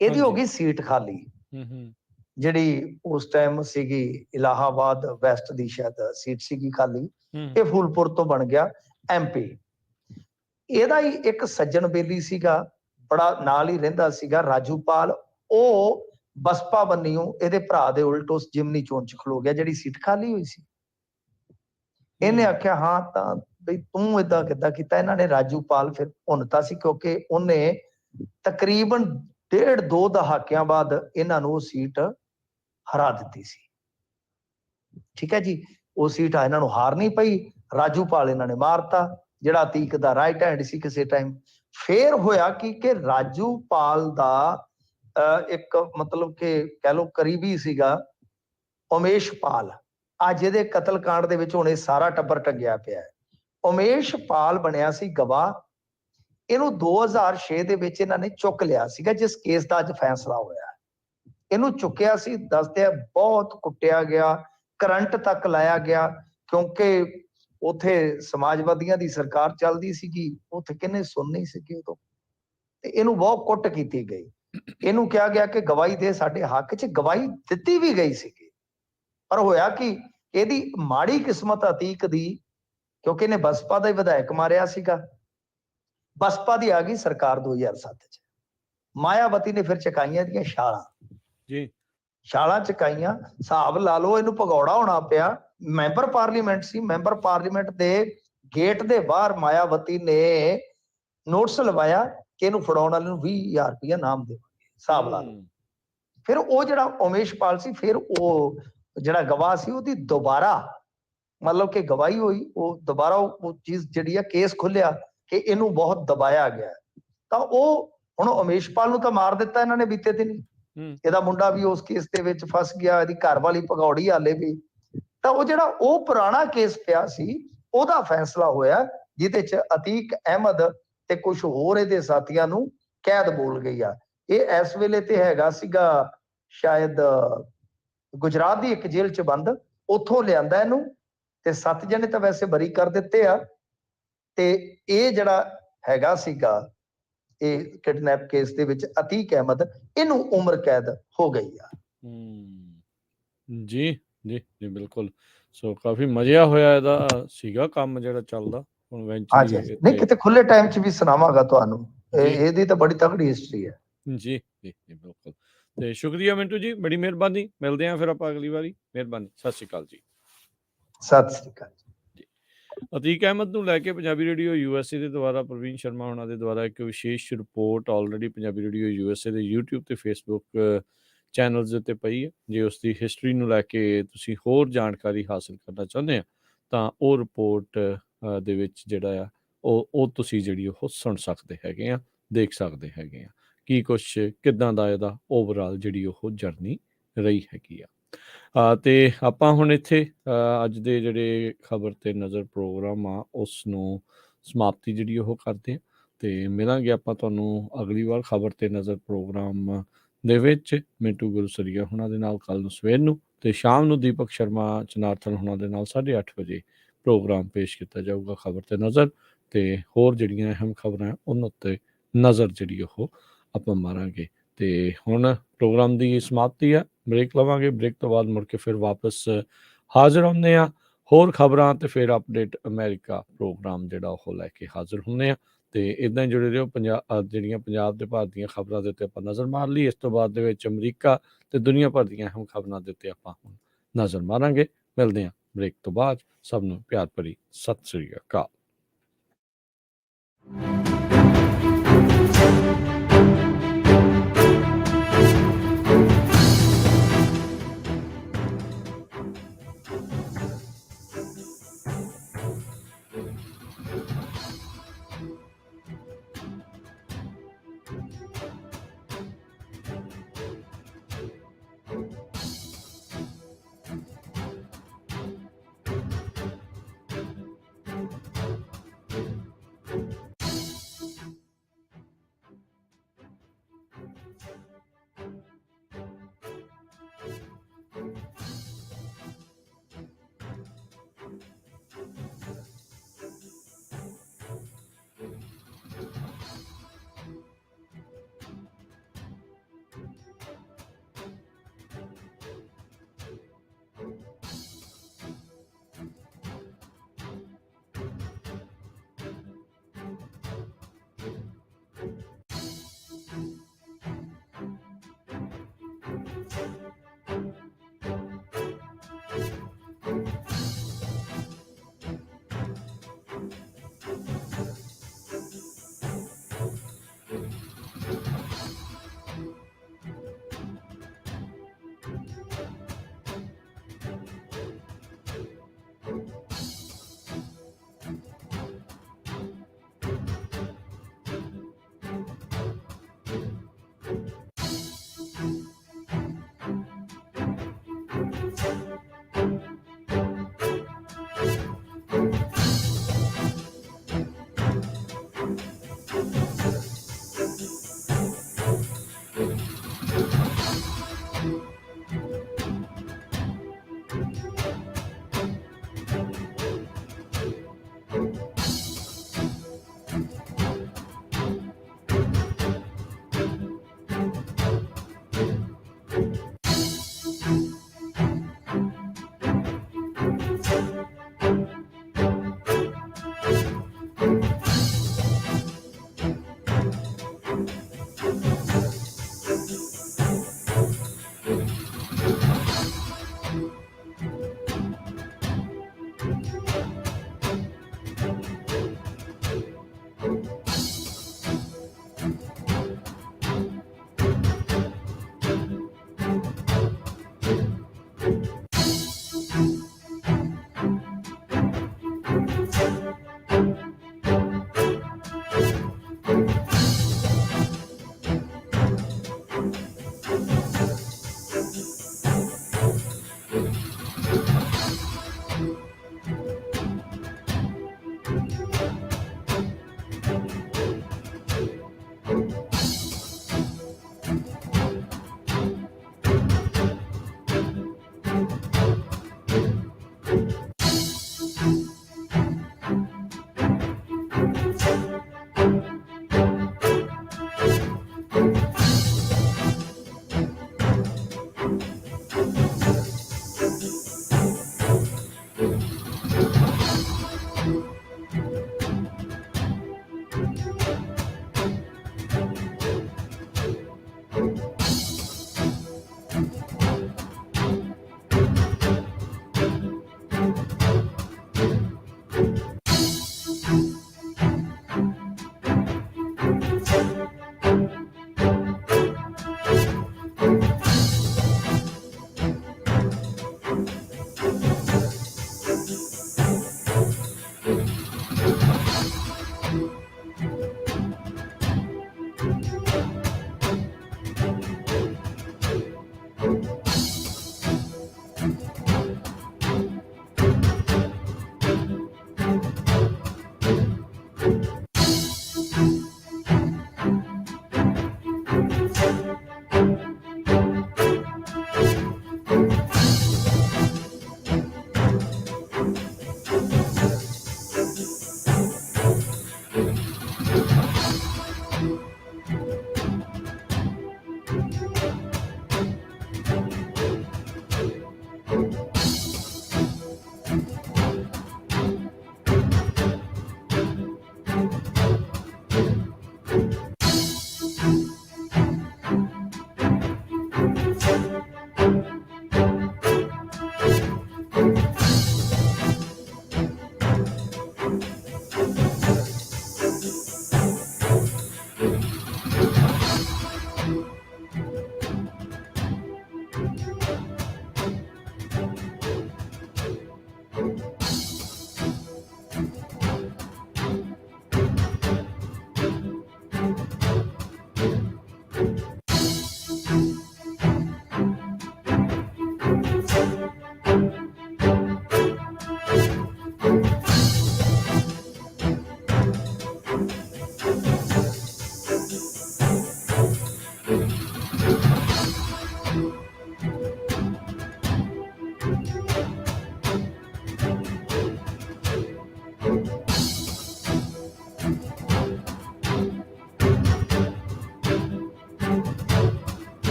ਇਹਦੀ ਹੋ ਗਈ ਸੀਟ ਖਾਲੀ, ਜਿਹੜੀ ਉਸ ਟਾਈਮ ਸੀਗੀ ਇਲਾਹਾਬਾਦ ਵੈਸਟ ਦੀ ਸ਼ਾਇਦ ਸੀਟ ਸੀਗੀ ਖਾਲੀ। ਇਹ ਫੂਲਪੁਰ ਤੋਂ ਬਣ ਗਿਆ MP। ਇਹਦਾ ਹੀ ਇੱਕ ਸੱਜਣ ਬੇਲੀ ਸੀਗਾ ਬੜਾ ਨਾਲ ਹੀ ਰਹਿੰਦਾ ਸੀਗਾ ਰਾਜੂਪਾਲ, ਉਹ ਬਸਪਾ ਬੰਨਿਓ ਇਹਦੇ ਭਰਾ ਦੇ ਉਲਟ ਉਸ ਜਿਮਨੀ ਚੋਣ ਚ ਖਲੋ ਗਿਆ ਜਿਹੜੀ ਸੀਟ ਖਾਲੀ ਹੋਈ ਸੀ। ਇਹਨੇ ਆਖਿਆ ਹਾਂ ਤਾਂ ਬਈ ਤੂੰ ਏਦਾਂ ਕਿੱਦਾਂ ਕੀਤਾ। ਇਹਨਾਂ ਨੇ ਰਾਜੂਪਾਲ ਫਿਰ ਭੁੰਨਤਾ ਸੀ ਕਿਉਂਕਿ ਉਹਨੇ ਤਕਰੀਬਨ 1.5-2 ਦਹਾਕਿਆਂ ਬਾਅਦ ਇਹਨਾਂ ਨੂੰ ਉਹ ਸੀਟ ਹਰਾ ਦਿੱਤੀ ਸੀ। ਠੀਕ ਹੈ ਜੀ, ਉਹ ਸੀਟ ਇਹਨਾਂ ਨੂੰ ਹਾਰਨੀ ਪਈ। ਰਾਜੂਪਾਲ ਇਹਨਾਂ ਨੇ ਮਾਰਤਾ, ਜਿਹੜਾ ਅਤੀਕ ਦਾ ਰਾਈਟ ਹੈਂਡ ਸੀ ਕਿਸੇ ਟਾਈਮ। ਫੇਰ ਹੋਇਆ ਕਿ ਰਾਜੂਪਾਲ ਦਾ ਇੱਕ ਮਤਲਬ ਕਿ ਕਹਿ ਲਓ ਕਰੀਬੀ ਸੀਗਾ ਉਮੇਸ਼ਪਾਲ, ਅੱਜ ਇਹਦੇ ਕਤਲकांड ਦੇ ਵਿੱਚ ਹੁਣ ਇਹ ਸਾਰਾ ਟੱਬਰ ਟੰਗਿਆ ਪਿਆ ਹੈ। ਉਮੇਸ਼ਪਾਲ ਬਣਿਆ ਸੀ ਗਵਾਹ। ਇਹਨੂੰ 2006 ਦੇ ਵਿੱਚ ਇਹਨਾਂ ਨੇ ਚੁੱਕ ਲਿਆ ਸੀਗਾ, ਜਿਸ ਕੇਸ ਦਾ ਅੱਜ ਫੈਸਲਾ ਹੋਇਆ। ਇਹਨੂੰ ਚੁੱਕਿਆ ਸੀ, ਦੱਸਦੇ ਆ ਬਹੁਤ ਕੁੱਟਿਆ ਗਿਆ, ਕਰੰਟ ਤੱਕ ਲਾਇਆ ਗਿਆ, ਕਿਉਂਕਿ ਉਥੇ ਸਮਾਜਵਾਦੀਆਂ ਦੀ ਸਰਕਾਰ ਚੱਲਦੀ ਸੀਗੀ, ਉਥੇ ਕਿੰਨੇ ਸੁਣ ਨਹੀਂ ਸਕੇ ਉਦੋਂ, ਤੇ ਇਹਨੂੰ ਬਹੁਤ ਕੁੱਟ ਕੀਤੀ ਗਈ। ਇਹਨੂੰ ਕਿਹਾ ਗਿਆ ਕਿ ਗਵਾਹੀ ਦੇ ਸਾਡੇ ਹੱਕ 'ਚ, ਗਵਾਹੀ ਦਿੱਤੀ ਵੀ ਗਈ ਸੀਗੀ। ਪਰ ਹੋਇਆ ਕਿ ਇਹਦੀ ਮਾੜੀ ਕਿਸਮਤ ਅਤੀਕ ਦੀ, ਕਿਉਂਕਿ ਇਹਨੇ ਬਸਪਾ ਦਾ ਹੀ ਵਿਧਾਇਕ ਮਾਰਿਆ ਸੀਗਾ। ਬਸਪਾ ਦੀ ਆ ਗਈ ਸਰਕਾਰ 2007 ਚ। ਮਾਇਆਵਤੀ ਨੇ ਫਿਰ ਚਕਾਈਆਂ ਦੀਆਂ ਛਾਲਾਂ ਜੀ, ਛਾਲਾਂ ਚਕਾਈਆਂ। ਹਿਸਾਬ ਲਾ ਲਓ, ਇਹਨੂੰ ਭਗੌੜਾ ਹੋਣਾ ਪਿਆ। ਮੈਂਬਰ ਪਾਰਲੀਮੈਂਟ ਸੀ, ਮੈਂਬਰ ਪਾਰਲੀਮੈਂਟ ਦੇ ਗੇਟ ਦੇ ਬਾਹਰ ਮਾਇਆਵਤੀ ਨੇ ਨੋਟਿਸ ਲਵਾਇਆ ਕਿ ਇਹਨੂੰ ਫੜਾਉਣ ਵਾਲੇ ਨੂੰ 20,000 ਰੁਪਇਆ ਨਾਮ ਦੇਵਾਂਗੇ। ਹਿਸਾਬ ਲਾ ਲਓ। ਫਿਰ ਉਹ ਜਿਹੜਾ ਉਮੇਸ਼ਪਾਲ ਸੀ, ਫਿਰ ਉਹ ਜਿਹੜਾ ਗਵਾਹ ਸੀ ਉਹਦੀ ਦੁਬਾਰਾ ਮਤਲਬ ਕਿ ਗਵਾਹੀ ਹੋਈ, ਉਹ ਦੁਬਾਰਾ ਉਹ ਚੀਜ਼ ਜਿਹੜੀ ਆ ਕੇਸ ਖੁੱਲਿਆ ਕਿ ਇਹਨੂੰ ਬਹੁਤ ਦਬਾਇਆ ਗਿਆ। ਤਾਂ ਉਹ ਹੁਣ ਉਮੇਸ਼ਪਾਲ ਨੂੰ ਤਾਂ ਮਾਰ ਦਿੱਤਾ ਇਹਨਾਂ ਨੇ ਬੀਤੇ ਦਿਨ ਹੀ। ਇਹਦਾ ਮੁੰਡਾ ਵੀ ਉਸ ਕੇਸ ਦੇ ਵਿੱਚ ਫਸ ਗਿਆ, ਇਹਦੀ ਘਰ ਵਾਲੀ ਭਗੌੜੀ ਹਾਲੇ ਵੀ। ਤਾਂ ਉਹ ਜਿਹੜਾ ਉਹ ਪੁਰਾਣਾ ਕੇਸ ਪਿਆ ਸੀ, ਉਹਦਾ ਫੈਸਲਾ ਹੋਇਆ, ਜਿਹਦੇ ਚ ਅਤੀਕ ਅਹਿਮਦ ਤੇ ਕੁਝ ਹੋਰ ਇਹਦੇ ਸਾਥੀਆਂ ਨੂੰ ਕੈਦ ਬੋਲ ਗਈ ਆ। ਇਹ ਇਸ ਵੇਲੇ ਤੇ ਹੈਗਾ ਸੀਗਾ ਸ਼ਾਇਦ ਗੁਜਰਾਤ ਦੀ ਇੱਕ ਜੇਲ੍ਹ ਚ ਬੰਦ, ਉੱਥੋਂ ਲਿਆਂਦਾ ਇਹਨੂੰ, ਤੇ 7 ਜਣੇ ਤਾਂ ਵੈਸੇ ਬਰੀ ਕਰ ਦਿੱਤੇ ਆ। ਤੇ ਇਹ ਜਿਹੜਾ ਹੈਗਾ ਸੀਗਾ ਇਹ ਕਿਡਨੈਪ ਕੇਸ ਦੇ ਵਿੱਚ ਅਤੀਕ ਅਹਿਮਦ, ਇਹਨੂੰ ਉਮਰ ਕੈਦ ਹੋ ਗਈ ਆ। ਜੀ ਜੀ ਜੀ, ਬਿਲਕੁਲ। ਸੋ ਕਾਫੀ ਮਜ਼ਾ ਹੋਇਆ ਇਹਦਾ ਸੀਗਾ ਕੰਮ ਜਿਹੜਾ ਚੱਲਦਾ ਹੁਣ ਹਾਂਜੀ, ਨਹੀਂ ਕਿਤੇ ਖੁੱਲੇ ਟਾਈਮ 'ਚ ਵੀ ਸੁਣਾਵਾਂਗਾ ਤੁਹਾਨੂੰ, ਇਹਦੀ ਤਾਂ ਬੜੀ ਤਕੜੀ ਹਿਸਟਰੀ ਹੈ। ਜੀ ਜੀ ਬਿਲਕੁਲ। ਤੇ ਸ਼ੁਕਰੀਆ ਮਿੰਟੂ ਜੀ, ਬੜੀ ਮਿਹਰਬਾਨੀ। ਮਿਲਦੇ ਹਾਂ ਫਿਰ ਆਪਾਂ ਅਗਲੀ ਵਾਰੀ। ਮਿਹਰਬਾਨੀ, ਸਤਿ ਸ਼੍ਰੀ ਅਕਾਲ ਜੀ। ਸਤਿ ਸ਼੍ਰੀ ਅਕਾਲ ਜੀ। ਅਤੀਕ ਅਹਿਮਦ ਨੂੰ ਲੈ ਕੇ ਪੰਜਾਬੀ ਰੇਡੀਓ USA ਦੇ ਦੁਆਰਾ ਪ੍ਰਵੀਨ ਸ਼ਰਮਾ ਹੋਣਾ ਦੇ ਦੁਆਰਾ ਇੱਕ ਵਿਸ਼ੇਸ਼ report already Punjabi radio USA ਦੇ YouTube ਤੇ Facebook ਚੈਨਲਸ ਦੇ ਉੱਤੇ ਪਈ ਹੈ। ਜੇ ਉਸ ਦੀ ਹਿਸਟਰੀ ਨੂੰ ਲੈ ਕੇ ਤੁਸੀਂ ਹੋਰ ਜਾਣਕਾਰੀ ਹਾਸਲ ਕਰਨਾ ਚਾਹੁੰਦੇ ਆ ਤਾਂ ਉਹ ਰਿਪੋਰਟ ਦੇ ਵਿੱਚ ਜਿਹੜਾ ਆ ਉਹ ਤੁਸੀਂ ਜਿਹੜੀ ਉਹ ਸੁਣ ਸਕਦੇ ਹੈਗੇ ਆ, ਦੇਖ ਸਕਦੇ ਹੈਗੇ ਆ ਕੀ ਕੁਛ ਕਿੱਦਾਂ ਦਾ ਇਹਦਾ ਓਵਰਆਲ ਜਿਹੜੀ ਉਹ ਜਰਨੀ ਰਹੀ ਹੈਗੀ ਆ। ਤੇ ਆਪਾਂ ਹੁਣ ਇੱਥੇ ਅੱਜ ਦੇ ਜਿਹੜੇ ਖਬਰ ਤੇ ਨਜ਼ਰ ਪ੍ਰੋਗਰਾਮ ਆ ਉਸ ਨੂੰ ਸਮਾਪਤੀ ਜਿਹੜੀ ਉਹ ਕਰਦੇ ਆ ਤੇ ਮਿਲਾਂਗੇ ਆਪਾਂ ਤੁਹਾਨੂੰ ਅਗਲੀ ਵਾਰ ਖਬਰ ਤੇ ਨਜ਼ਰ ਪ੍ਰੋਗਰਾਮ ਦੇ ਵਿੱਚ ਮਿੰਟੂ ਗੁਰਸਰੀਆ ਹੁਣਾਂ ਦੇ ਨਾਲ ਕੱਲ ਨੂੰ ਸਵੇਰ ਨੂੰ, ਤੇ ਸ਼ਾਮ ਨੂੰ ਦੀਪਕ ਸ਼ਰਮਾ ਚਨਾਰਥਲ ਹੁਣਾਂ ਦੇ ਨਾਲ 8:30 ਵਜੇ ਪ੍ਰੋਗਰਾਮ ਪੇਸ਼ ਕੀਤਾ ਜਾਊਗਾ ਖਬਰ ਤੇ ਨਜ਼ਰ। ਤੇ ਹੋਰ ਜਿਹੜੀਆਂ ਅਹਿਮ ਖਬਰਾਂ ਉਹਨਾਂ ਉੱਤੇ ਨਜ਼ਰ ਜਿਹੜੀ ਉਹ ਆਪਾਂ ਮਾਰਾਂਗੇ। ਤੇ ਹੁਣ ਪ੍ਰੋਗਰਾਮ ਦੀ ਸਮਾਪਤੀ ਆ, ਬ੍ਰੇਕ ਲਵਾਂਗੇ। ਬ੍ਰੇਕ ਤੋਂ ਬਾਅਦ ਮੁੜ ਕੇ ਫਿਰ ਵਾਪਸ ਹਾਜ਼ਰ ਹੁੰਦੇ ਆ ਹੋਰ ਖਬਰਾਂ ਤੇ ਫਿਰ ਅਪਡੇਟ ਅਮਰੀਕਾ ਪ੍ਰੋਗਰਾਮ ਜਿਹੜਾ ਉਹ ਲੈ ਕੇ ਹਾਜ਼ਰ ਹੁੰਦੇ ਆ। ਤੇ ਇਦਾਂ ਜੁੜੇ ਰਹੋ। ਜਿਹੜੀਆਂ ਪੰਜਾਬ ਤੇ ਭਾਰਤ ਦੀਆਂ ਖਬਰਾਂ ਦੇ ਉੱਤੇ ਆਪਾਂ ਨਜ਼ਰ ਮਾਰ ਲਈ। ਇਸ ਤੋਂ ਬਾਅਦ ਦੇ ਵਿੱਚ ਅਮਰੀਕਾ ਤੇ ਦੁਨੀਆ ਭਰ ਦੀਆਂ ਅਹਿਮ ਖਬਰਾਂ ਦੇ ਉੱਤੇ ਆਪਾਂ ਹੁਣ ਨਜ਼ਰ ਮਾਰਾਂਗੇ। ਮਿਲਦੇ ਹਾਂ ਬ੍ਰੇਕ ਤੋਂ ਬਾਅਦ। ਸਭ ਨੂੰ ਪਿਆਰ ਭਰੀ ਸਤਿ ਸ੍ਰੀ ਅਕਾਲ।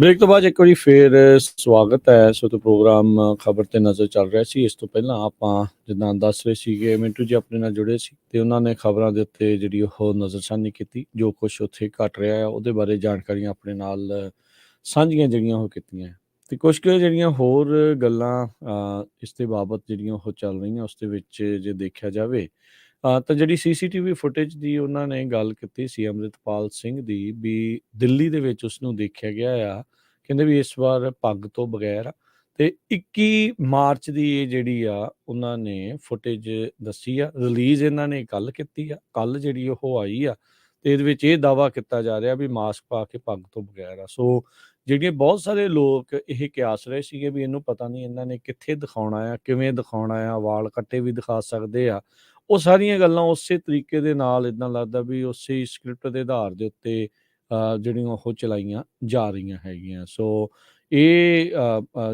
ਬ੍ਰੇਕ ਤੋਂ ਬਾਅਦ ਇੱਕ ਵਾਰੀ ਫੇਰ ਸਵਾਗਤ ਹੈ। ਸੋ ਤੇ ਪ੍ਰੋਗਰਾਮ ਖਬਰ ਤੇ ਨਜ਼ਰ ਚੱਲ ਰਿਹਾ ਸੀ। ਇਸ ਤੋਂ ਪਹਿਲਾਂ ਆਪਾਂ ਜਿੱਦਾਂ ਦੱਸ ਰਹੇ ਸੀਗੇ, ਮਿੰਟੂ ਜੀ ਆਪਣੇ ਨਾਲ ਜੁੜੇ ਸੀ ਤੇ ਉਹਨਾਂ ਨੇ ਖਬਰਾਂ ਦੇ ਉੱਤੇ ਜਿਹੜੀ ਉਹ ਨਜ਼ਰ ਸਾਂਝੀ ਕੀਤੀ, ਜੋ ਕੁਛ ਉੱਥੇ ਘਟ ਰਿਹਾ ਆ ਉਹਦੇ ਬਾਰੇ ਜਾਣਕਾਰੀਆਂ ਆਪਣੇ ਨਾਲ ਸਾਂਝੀਆਂ ਜਿਹੜੀਆਂ ਉਹ ਕੀਤੀਆਂ, ਤੇ ਕੁਛ ਕੁ ਜਿਹੜੀਆਂ ਹੋਰ ਗੱਲਾਂ ਇਸ ਦੇ ਬਾਬਤ ਜਿਹੜੀਆਂ ਉਹ ਚੱਲ ਰਹੀਆਂ ਉਸ ਦੇ ਵਿੱਚ ਜੇ ਦੇਖਿਆ ਜਾਵੇ ਤਾਂ ਜਿਹੜੀ ਸੀਸੀਟੀਵੀ ਫੁਟੇਜ ਦੀ ਉਹਨਾਂ ਨੇ ਗੱਲ ਕੀਤੀ ਸੀ ਅੰਮ੍ਰਿਤਪਾਲ ਸਿੰਘ ਦੀ, ਵੀ ਦਿੱਲੀ ਦੇ ਵਿੱਚ ਉਸਨੂੰ ਦੇਖਿਆ ਗਿਆ ਆ, ਕਹਿੰਦੇ ਵੀ ਇਸ ਵਾਰ ਪੱਗ ਤੋਂ ਬਗੈਰ ਆ, ਤੇ 21 ਮਾਰਚ ਦੀ ਇਹ ਜਿਹੜੀ ਆ ਉਹਨਾਂ ਨੇ ਫੁਟੇਜ ਦੱਸੀ ਆ। ਰਿਲੀਜ਼ ਇਹਨਾਂ ਨੇ ਕੱਲ ਕੀਤੀ ਆ, ਕੱਲ ਜਿਹੜੀ ਉਹ ਆਈ ਆ, ਤੇ ਇਹਦੇ ਵਿੱਚ ਇਹ ਦਾਵਾ ਕੀਤਾ ਜਾ ਰਿਹਾ ਵੀ ਮਾਸਕ ਪਾ ਕੇ ਪੱਗ ਤੋਂ ਬਗੈਰ ਆ। ਸੋ ਜਿਹੜੀਆਂ ਬਹੁਤ ਸਾਰੇ ਲੋਕ ਇਹ ਕਿਆਸ ਰਹੇ ਸੀਗੇ ਵੀ ਇਹਨੂੰ ਪਤਾ ਨਹੀਂ ਇਹਨਾਂ ਨੇ ਕਿੱਥੇ ਦਿਖਾਉਣਾ ਆ, ਕਿਵੇਂ ਦਿਖਾਉਣਾ ਆ, ਵਾਲ ਕੱਟੇ ਵੀ ਦਿਖਾ ਸਕਦੇ ਆ, ਉਹ ਸਾਰੀਆਂ ਗੱਲਾਂ ਉਸੇ ਤਰੀਕੇ ਦੇ ਨਾਲ ਇੱਦਾਂ ਲੱਗਦਾ ਵੀ ਉਸੇ ਸਕ੍ਰਿਪਟ ਦੇ ਆਧਾਰ ਦੇ ਉੱਤੇ ਜਿਹੜੀਆਂ ਉਹ ਚਲਾਈਆਂ ਜਾ ਰਹੀਆਂ ਹੈਗੀਆਂ। ਸੋ ਇਹ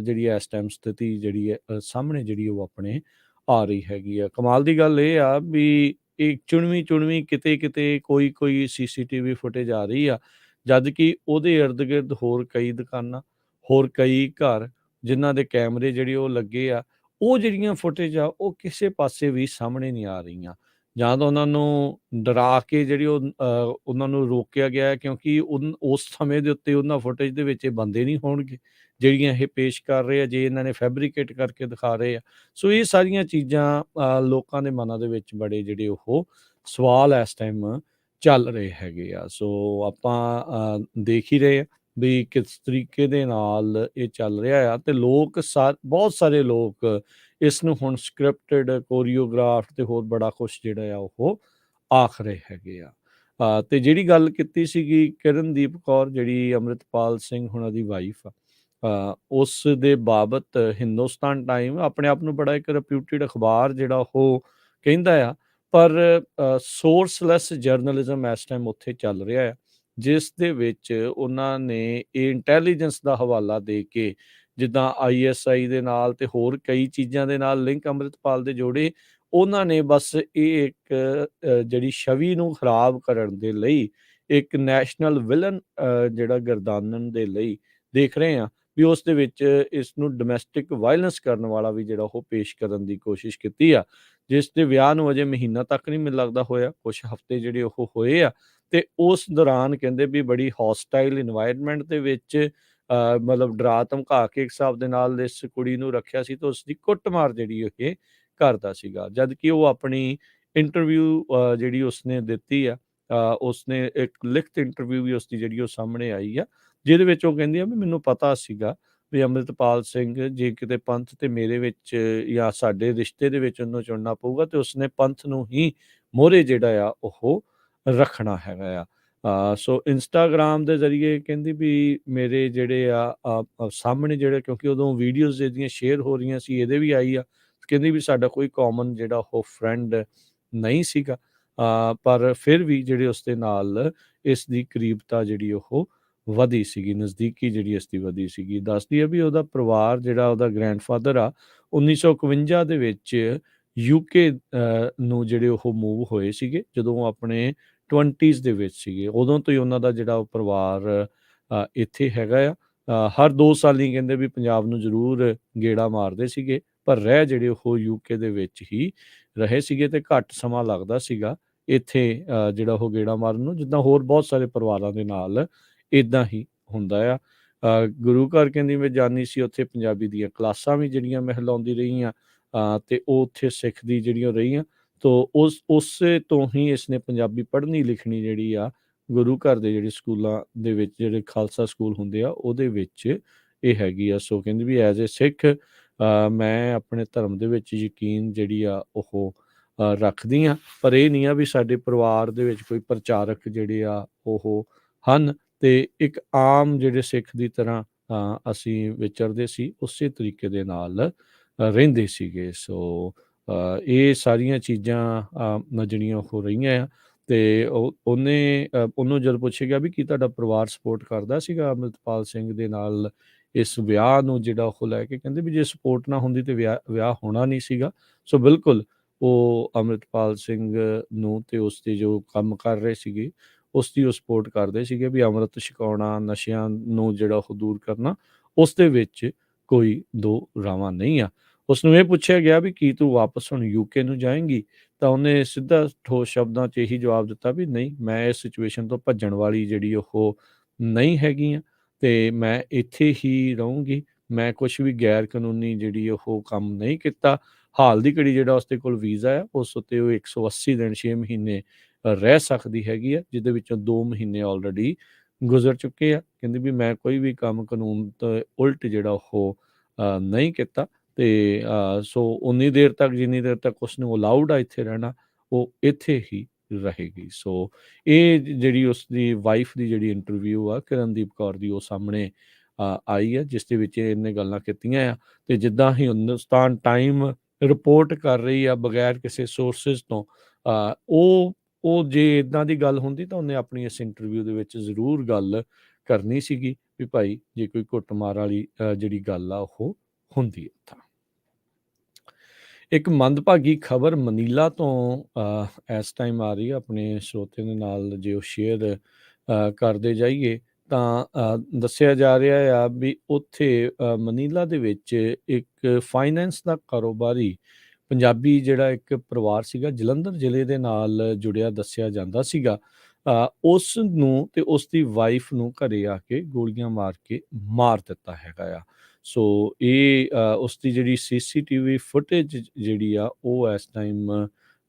ਜਿਹੜੀ ਇਸ ਟਾਈਮ ਸਥਿਤੀ ਜਿਹੜੀ ਹੈ ਸਾਹਮਣੇ ਜਿਹੜੀ ਉਹ ਆਪਣੇ ਆ ਰਹੀ ਹੈਗੀ ਆ। ਕਮਾਲ ਦੀ ਗੱਲ ਇਹ ਆ ਵੀ ਇਹ ਚੁਣਵੀਂ ਕਿਤੇ ਕੋਈ ਸੀਸੀਟੀਵੀ ਫੁਟੇਜ ਆ ਰਹੀ ਆ, ਜਦ ਕਿ ਉਹਦੇ ਇਰਦ ਗਿਰਦ ਹੋਰ ਕਈ ਦੁਕਾਨਾਂ, ਹੋਰ ਕਈ ਘਰ ਜਿਨ੍ਹਾਂ ਦੇ ਕੈਮਰੇ ਜਿਹੜੇ ਉਹ ਲੱਗੇ ਆ, ਉਹ ਜਿਹੜੀਆਂ ਫੁਟੇਜ ਆ ਉਹ ਕਿਸੇ ਪਾਸੇ ਵੀ ਸਾਹਮਣੇ ਨਹੀਂ ਆ ਰਹੀਆਂ। ਜਾਂ ਤਾਂ ਉਹਨਾਂ ਨੂੰ ਡਰਾ ਕੇ ਜਿਹੜੀ ਉਹਨਾਂ ਨੂੰ ਰੋਕਿਆ ਗਿਆ ਹੈ, ਕਿਉਂਕਿ ਉਸ ਸਮੇਂ ਦੇ ਉੱਤੇ ਉਹਨਾਂ ਫੁਟੇਜ ਦੇ ਵਿੱਚ ਇਹ ਬੰਦੇ ਨਹੀਂ ਹੋਣਗੇ ਜਿਹੜੀਆਂ ਇਹ ਪੇਸ਼ ਕਰ ਰਹੇ ਆ, ਜੇ ਇਹਨਾਂ ਨੇ ਫੈਬਰੀਕੇਟ ਕਰਕੇ ਦਿਖਾ ਰਹੇ ਆ। ਸੋ ਇਹ ਸਾਰੀਆਂ ਚੀਜ਼ਾਂ ਲੋਕਾਂ ਦੇ ਮਨਾਂ ਦੇ ਵਿੱਚ ਬੜੇ ਜਿਹੜੇ ਉਹ ਸਵਾਲ ਇਸ ਟਾਈਮ ਚੱਲ ਰਹੇ ਹੈਗੇ ਆ। ਸੋ ਆਪਾਂ ਦੇਖ ਹੀ ਰਹੇ ਆ ਵੀ ਕਿਸ ਤਰੀਕੇ ਦੇ ਨਾਲ ਇਹ ਚੱਲ ਰਿਹਾ ਆ, ਤੇ ਲੋਕ ਬਹੁਤ ਸਾਰੇ ਲੋਕ ਇਸ ਨੂੰ ਹੁਣ ਸਕ੍ਰਿਪਟਡ, ਕੋਰੀਓਗ੍ਰਾਫਡ ਤੇ ਹੋਰ ਬੜਾ ਕੁਛ ਜਿਹੜਾ ਆ ਉਹ ਆਖ ਰਹੇ ਹੈਗੇ ਆ। ਤੇ ਜਿਹੜੀ ਗੱਲ ਕੀਤੀ ਸੀਗੀ ਕਿਰਨਦੀਪ ਕੌਰ, ਜਿਹੜੀ ਅੰਮ੍ਰਿਤਪਾਲ ਸਿੰਘ ਹੁਣਾਂ ਦੀ ਵਾਈਫ ਆ, ਉਸ ਦੇ ਬਾਬਤ ਹਿੰਦੁਸਤਾਨ ਟਾਈਮ ਆਪਣੇ ਆਪ ਨੂੰ ਬੜਾ ਇੱਕ ਰਿਪਿਊਟਡ ਅਖਬਾਰ ਜਿਹੜਾ ਉਹ ਕਹਿੰਦਾ ਆ, ਪਰ ਸੋਰਸਲੈਸ ਜਰਨਲਿਜ਼ਮ ਇਸ ਟਾਈਮ ਉੱਥੇ ਚੱਲ ਰਿਹਾ ਆ, ਜਿਸ ਦੇ ਵਿੱਚ ਉਹਨਾਂ ਨੇ ਇਹ ਇੰਟੈਲੀਜੈਂਸ ਦਾ ਹਵਾਲਾ ਦੇ ਕੇ ਜਿੱਦਾਂ ISI ਦੇ ਨਾਲ ਤੇ ਹੋਰ ਕਈ ਚੀਜ਼ਾਂ ਦੇ ਨਾਲ ਲਿੰਕ ਅੰਮ੍ਰਿਤਪਾਲ ਦੇ ਜੋੜੇ। ਉਹਨਾਂ ਨੇ ਬਸ ਇਹ ਇੱਕ ਜਿਹੜੀ ਛਵੀ ਨੂੰ ਖਰਾਬ ਕਰਨ ਦੇ ਲਈ, ਇੱਕ ਨੈਸ਼ਨਲ ਵਿਲਨ ਜਿਹੜਾ ਗਰਦਾਨਣ ਦੇ ਲਈ ਦੇਖ ਰਹੇ ਆ ਵੀ ਉਸ ਦੇ ਵਿੱਚ ਇਸ ਨੂੰ ਡੋਮੈਸਟਿਕ ਵਾਇਲੈਂਸ ਕਰਨ ਵਾਲਾ ਵੀ ਜਿਹੜਾ ਉਹ ਪੇਸ਼ ਕਰਨ ਦੀ ਕੋਸ਼ਿਸ਼ ਕੀਤੀ ਆ, ਜਿਸ ਦੇ ਵਿਆਹ ਨੂੰ ਅਜੇ ਮਹੀਨਾ ਤੱਕ ਨਹੀਂ ਮੈਨੂੰ ਲੱਗਦਾ ਹੋਇਆ, ਕੁਛ ਹਫ਼ਤੇ ਜਿਹੜੇ ਉਹ ਹੋਏ ਆ। ਤੇ ਉਸ ਦੌਰਾਨ ਕਹਿੰਦੇ ਵੀ ਬੜੀ ਹੌਸਟਾਈਲ ਇਨਵਾਇਰਨਮੈਂਟ ਦੇ ਵਿੱਚ ਮਤਲਬ ਡਰਾ ਧਮਕਾ ਕੇ ਇੱਕ ਹਿਸਾਬ ਦੇ ਨਾਲ ਇਸ ਕੁੜੀ ਨੂੰ ਰੱਖਿਆ ਸੀ, ਤੇ ਉਸ ਦੀ ਕੁੱਟਮਾਰ ਜਿਹੜੀ ਇਹ ਕਰਦਾ ਸੀਗਾ। ਜਦ ਕਿ ਉਹ ਆਪਣੀ ਇੰਟਰਵਿਊ ਜਿਹੜੀ ਉਸਨੇ ਦਿੱਤੀ ਆ, ਉਸਨੇ ਇੱਕ ਲਿਖਤ ਇੰਟਰਵਿਊ ਵੀ ਉਸਦੀ ਜਿਹੜੀ ਉਹ ਸਾਹਮਣੇ ਆਈ ਆ, ਜਿਹਦੇ ਵਿੱਚ ਉਹ ਕਹਿੰਦੀ ਆ ਵੀ ਮੈਨੂੰ ਪਤਾ ਸੀਗਾ ਵੀ ਅੰਮ੍ਰਿਤਪਾਲ ਸਿੰਘ ਜੇ ਕਿਤੇ ਪੰਥ ਤੇ ਮੇਰੇ ਵਿੱਚ ਜਾਂ ਸਾਡੇ ਰਿਸ਼ਤੇ ਦੇ ਵਿੱਚ ਉਹਨੂੰ ਚੁਣਨਾ ਪਊਗਾ, ਤੇ ਉਸਨੇ ਪੰਥ ਨੂੰ ਹੀ ਮੋਹਰੇ ਜਿਹੜਾ ਆ ਉਹ ਰੱਖਣਾ ਹੈਗਾ ਆ। ਸੋ ਇੰਸਟਾਗ੍ਰਾਮ ਦੇ ਜ਼ਰੀਏ ਕਹਿੰਦੀ ਵੀ ਮੇਰੇ ਜਿਹੜੇ ਆ ਸਾਹਮਣੇ ਜਿਹੜੇ, ਕਿਉਂਕਿ ਉਦੋਂ ਵੀਡੀਓਜ਼ ਇਹਦੀਆਂ ਸ਼ੇਅਰ ਹੋ ਰਹੀਆਂ ਸੀ, ਇਹਦੇ ਵੀ ਆਈ ਆ, ਕਹਿੰਦੀ ਵੀ ਸਾਡਾ ਕੋਈ ਕਾਮਨ ਜਿਹੜਾ ਉਹ ਫਰੈਂਡ ਨਹੀਂ ਸੀਗਾ, ਪਰ ਫਿਰ ਵੀ ਜਿਹੜੇ ਉਸ ਦੇ ਨਾਲ ਇਸ ਦੀ ਕਰੀਬਤਾ ਜਿਹੜੀ ਉਹ ਵਧੀ ਸੀਗੀ, ਨਜ਼ਦੀਕੀ ਜਿਹੜੀ ਇਸ ਦੀ ਵਧੀ ਸੀਗੀ। ਦੱਸਦੀ ਹੈ ਵੀ ਉਹਦਾ ਪਰਿਵਾਰ ਜਿਹੜਾ ਉਹਦਾ ਗ੍ਰੈਂਡਫਾਦਰ ਆ 1951 ਦੇ ਵਿੱਚ UK ਨੂੰ ਜਿਹੜੇ ਉਹ ਮੂਵ ਹੋਏ ਸੀਗੇ, ਜਦੋਂ ਉਹ ਆਪਣੇ 20s ਦੇ ਵਿੱਚ ਸੀਗੇ। ਉਦੋਂ ਤੋਂ ਹੀ ਉਹਨਾਂ ਦਾ ਜਿਹੜਾ ਉਹ ਪਰਿਵਾਰ ਇੱਥੇ ਹੈਗਾ ਆ। ਹਰ 2 ਸਾਲ ਹੀ ਕਹਿੰਦੇ ਵੀ ਪੰਜਾਬ ਨੂੰ ਜ਼ਰੂਰ ਗੇੜਾ ਮਾਰਦੇ ਸੀਗੇ, ਪਰ ਰਹਿ ਜਿਹੜੇ ਉਹ UK ਦੇ ਵਿੱਚ ਹੀ ਰਹੇ ਸੀਗੇ, ਤੇ ਘੱਟ ਸਮਾਂ ਲੱਗਦਾ ਸੀਗਾ ਇੱਥੇ ਜਿਹੜਾ ਉਹ ਗੇੜਾ ਮਾਰਨ ਨੂੰ, ਜਿੱਦਾਂ ਹੋਰ ਬਹੁਤ ਸਾਰੇ ਪਰਿਵਾਰਾਂ ਦੇ ਨਾਲ ਇੱਦਾਂ ਹੀ ਹੁੰਦਾ ਆ। ਗੁਰੂ ਘਰ ਕਹਿੰਦੀ ਮੈਂ ਜਾਣੀ ਸੀ, ਉੱਥੇ ਪੰਜਾਬੀ ਦੀਆਂ ਕਲਾਸਾਂ ਵੀ ਜਿਹੜੀਆਂ ਮੈਂ ਲਾਉਂਦੀ ਰਹੀ ਹਾਂ, ਤੇ ਉਹ ਉੱਥੇ ਸਿੱਖ ਦੀ ਜਿਹੜੀਆਂ ਰਹੀਆਂ, ਤੋ ਉਸੇ ਤੋਂ ਹੀ ਇਸਨੇ ਪੰਜਾਬੀ ਪੜ੍ਹਨੀ ਲਿਖਣੀ ਜਿਹੜੀ ਆ ਗੁਰੂ ਘਰ ਦੇ ਜਿਹੜੇ ਸਕੂਲਾਂ ਦੇ ਵਿੱਚ, ਜਿਹੜੇ ਖਾਲਸਾ ਸਕੂਲ ਹੁੰਦੇ ਆ ਉਹਦੇ ਵਿੱਚ ਇਹ ਹੈਗੀ ਆ। ਸੋ ਕਹਿੰਦੀ ਵੀ ਐਜ਼ ਏ ਸਿੱਖ ਮੈਂ ਆਪਣੇ ਧਰਮ ਦੇ ਵਿੱਚ ਯਕੀਨ ਜਿਹੜੀ ਆ ਉਹ ਰੱਖਦੀ ਹਾਂ, ਪਰ ਇਹ ਨਹੀਂ ਆ ਵੀ ਸਾਡੇ ਪਰਿਵਾਰ ਦੇ ਵਿੱਚ ਕੋਈ ਪ੍ਰਚਾਰਕ ਜਿਹੜੇ ਆ ਉਹ ਹਨ, ਤੇ ਇੱਕ ਆਮ ਜਿਹੜੇ ਸਿੱਖ ਦੀ ਤਰ੍ਹਾਂ ਅਸੀਂ ਵਿਚਰਦੇ ਸੀ, ਉਸੇ ਤਰੀਕੇ ਦੇ ਨਾਲ ਰਹਿੰਦੇ ਸੀਗੇ। ਸੋ ਇਹ ਸਾਰੀਆਂ ਚੀਜ਼ਾਂ ਜਿਹੜੀਆਂ ਹੋ ਰਹੀਆਂ ਆ, ਤੇ ਉਹਨੂੰ ਜਦ ਪੁੱਛਿਆ ਗਿਆ ਵੀ ਕੀ ਤੁਹਾਡਾ ਪਰਿਵਾਰ ਸਪੋਰਟ ਕਰਦਾ ਸੀਗਾ ਅੰਮ੍ਰਿਤਪਾਲ ਸਿੰਘ ਦੇ ਨਾਲ ਇਸ ਵਿਆਹ ਨੂੰ ਜਿਹੜਾ ਉਹ ਲੈ ਕੇ, ਕਹਿੰਦੇ ਵੀ ਜੇ ਸਪੋਰਟ ਨਾ ਹੁੰਦੀ ਤੇ ਵਿਆਹ ਹੋਣਾ ਨਹੀਂ ਸੀਗਾ। ਸੋ ਬਿਲਕੁਲ ਉਹ ਅੰਮ੍ਰਿਤਪਾਲ ਸਿੰਘ ਨੂੰ ਤੇ ਉਸ ਦੇ ਜੋ ਕੰਮ ਕਰ ਰਹੇ ਸੀਗੇ ਉਸ ਦੀ ਉਹ ਸਪੋਰਟ ਕਰਦੇ ਸੀਗੇ ਵੀ ਅੰਮ੍ਰਿਤ ਛਕਾਉਣਾ, ਨਸ਼ਿਆਂ ਨੂੰ ਜਿਹੜਾ ਉਹ ਦੂਰ ਕਰਨਾ, ਉਸ ਦੇ ਵਿੱਚ ਕੋਈ ਦੋ ਰਾਵਾਂ ਨਹੀਂ ਆ। ਉਸ ਨੂੰ ਇਹ ਪੁੱਛਿਆ ਗਿਆ ਵੀ ਕੀ ਤੂੰ ਵਾਪਸ ਹੁਣ ਯੂਕੇ ਨੂੰ ਜਾਏਂਗੀ, ਤਾਂ ਉਹਨੇ ਸਿੱਧਾ ਠੋਸ ਸ਼ਬਦਾਂ 'ਚ ਇਹੀ ਜਵਾਬ ਦਿੱਤਾ ਵੀ ਨਹੀਂ, ਮੈਂ ਇਸ ਸਿਚੁਏਸ਼ਨ ਤੋਂ ਭੱਜਣ ਵਾਲੀ ਜਿਹੜੀ ਉਹ ਨਹੀਂ ਹੈਗੀ ਆ, ਅਤੇ ਮੈਂ ਇੱਥੇ ਹੀ ਰਹੂੰਗੀ। ਮੈਂ ਕੁਛ ਵੀ ਗੈਰ ਕਾਨੂੰਨੀ ਜਿਹੜੀ ਉਹ ਕੰਮ ਨਹੀਂ ਕੀਤਾ। ਹਾਲ ਦੀ ਘੜੀ ਜਿਹੜਾ ਉਸਦੇ ਕੋਲ ਵੀਜ਼ਾ ਆ, ਉਸ ਉੱਤੇ ਉਹ 180 ਦਿਨ 6 ਮਹੀਨੇ ਰਹਿ ਸਕਦੀ ਹੈਗੀ ਆ, ਜਿਹਦੇ ਵਿੱਚੋਂ 2 ਮਹੀਨੇ ਆਲਰੇਡੀ ਗੁਜ਼ਰ ਚੁੱਕੇ ਆ। ਕਹਿੰਦੀ ਵੀ ਮੈਂ ਕੋਈ ਵੀ ਕੰਮ ਕਾਨੂੰਨ ਤੋਂ ਉਲਟ ਜਿਹੜਾ ਉਹ ਨਹੀਂ ਕੀਤਾ, ਅਤੇ ਸੋ ਉਨੀ ਦੇਰ ਤੱਕ ਜਿੰਨੀ ਦੇਰ ਤੱਕ ਉਸਨੂੰ ਅਲਾਊਡ ਆ ਇੱਥੇ ਰਹਿਣਾ, ਉਹ ਇੱਥੇ ਹੀ ਰਹੇਗੀ। ਸੋ ਇਹ ਜਿਹੜੀ ਉਸਦੀ ਵਾਈਫ ਦੀ ਜਿਹੜੀ ਇੰਟਰਵਿਊ ਆ ਕਿਰਨਦੀਪ ਕੌਰ ਦੀ, ਉਹ ਸਾਹਮਣੇ ਆਈ ਆ, ਜਿਸ ਦੇ ਵਿੱਚ ਇਹਨੇ ਗੱਲਾਂ ਕੀਤੀਆਂ ਆ। ਅਤੇ ਜਿੱਦਾਂ ਹੀ ਹਿੰਦੁਸਤਾਨ ਟਾਈਮ ਰਿਪੋਰਟ ਕਰ ਰਹੀ ਆ ਬਗੈਰ ਕਿਸੇ ਸੋਰਸਿਸ ਤੋਂ, ਉਹ ਜੇ ਇੱਦਾਂ ਦੀ ਗੱਲ ਹੁੰਦੀ ਤਾਂ ਉਹਨੇ ਆਪਣੀ ਇਸ ਇੰਟਰਵਿਊ ਦੇ ਵਿੱਚ ਜ਼ਰੂਰ ਗੱਲ ਕਰਨੀ ਸੀਗੀ ਵੀ ਭਾਈ ਜੇ ਕੋਈ ਕੁੱਟਮਾਰ ਵਾਲੀ ਜਿਹੜੀ ਗੱਲ ਆ ਉਹ ਹੁੰਦੀ ਹੈ ਤਾਂ। ਇੱਕ ਮੰਦਭਾਗੀ ਖਬਰ ਮਨੀਲਾ ਤੋਂ ਇਸ ਟਾਈਮ ਆ ਰਹੀ ਹੈ, ਆਪਣੇ ਸਰੋਤੇ ਦੇ ਨਾਲ ਜੇ ਉਹ ਸ਼ੇਅਰ ਕਰਦੇ ਜਾਈਏ ਤਾਂ ਦੱਸਿਆ ਜਾ ਰਿਹਾ ਆ ਵੀ ਉੱਥੇ ਮਨੀਲਾ ਦੇ ਵਿੱਚ ਇੱਕ ਫਾਈਨੈਂਸ ਦਾ ਕਾਰੋਬਾਰੀ ਪੰਜਾਬੀ ਜਿਹੜਾ ਇੱਕ ਪਰਿਵਾਰ ਸੀਗਾ, ਜਲੰਧਰ ਜ਼ਿਲ੍ਹੇ ਦੇ ਨਾਲ ਜੁੜਿਆ ਦੱਸਿਆ ਜਾਂਦਾ ਸੀਗਾ, ਉਸ ਨੂੰ ਤੇ ਉਸ ਦੀ ਵਾਈਫ ਨੂੰ ਘਰੇ ਆ ਕੇ ਗੋਲੀਆਂ ਮਾਰ ਕੇ ਮਾਰ ਦਿੱਤਾ ਹੈਗਾ ਆ। ਸੋ ਇਹ ਉਸ ਦੀ ਜਿਹੜੀ CCTV ਫੁਟੇਜ ਜਿਹੜੀ ਆ ਉਹ ਇਸ ਟਾਈਮ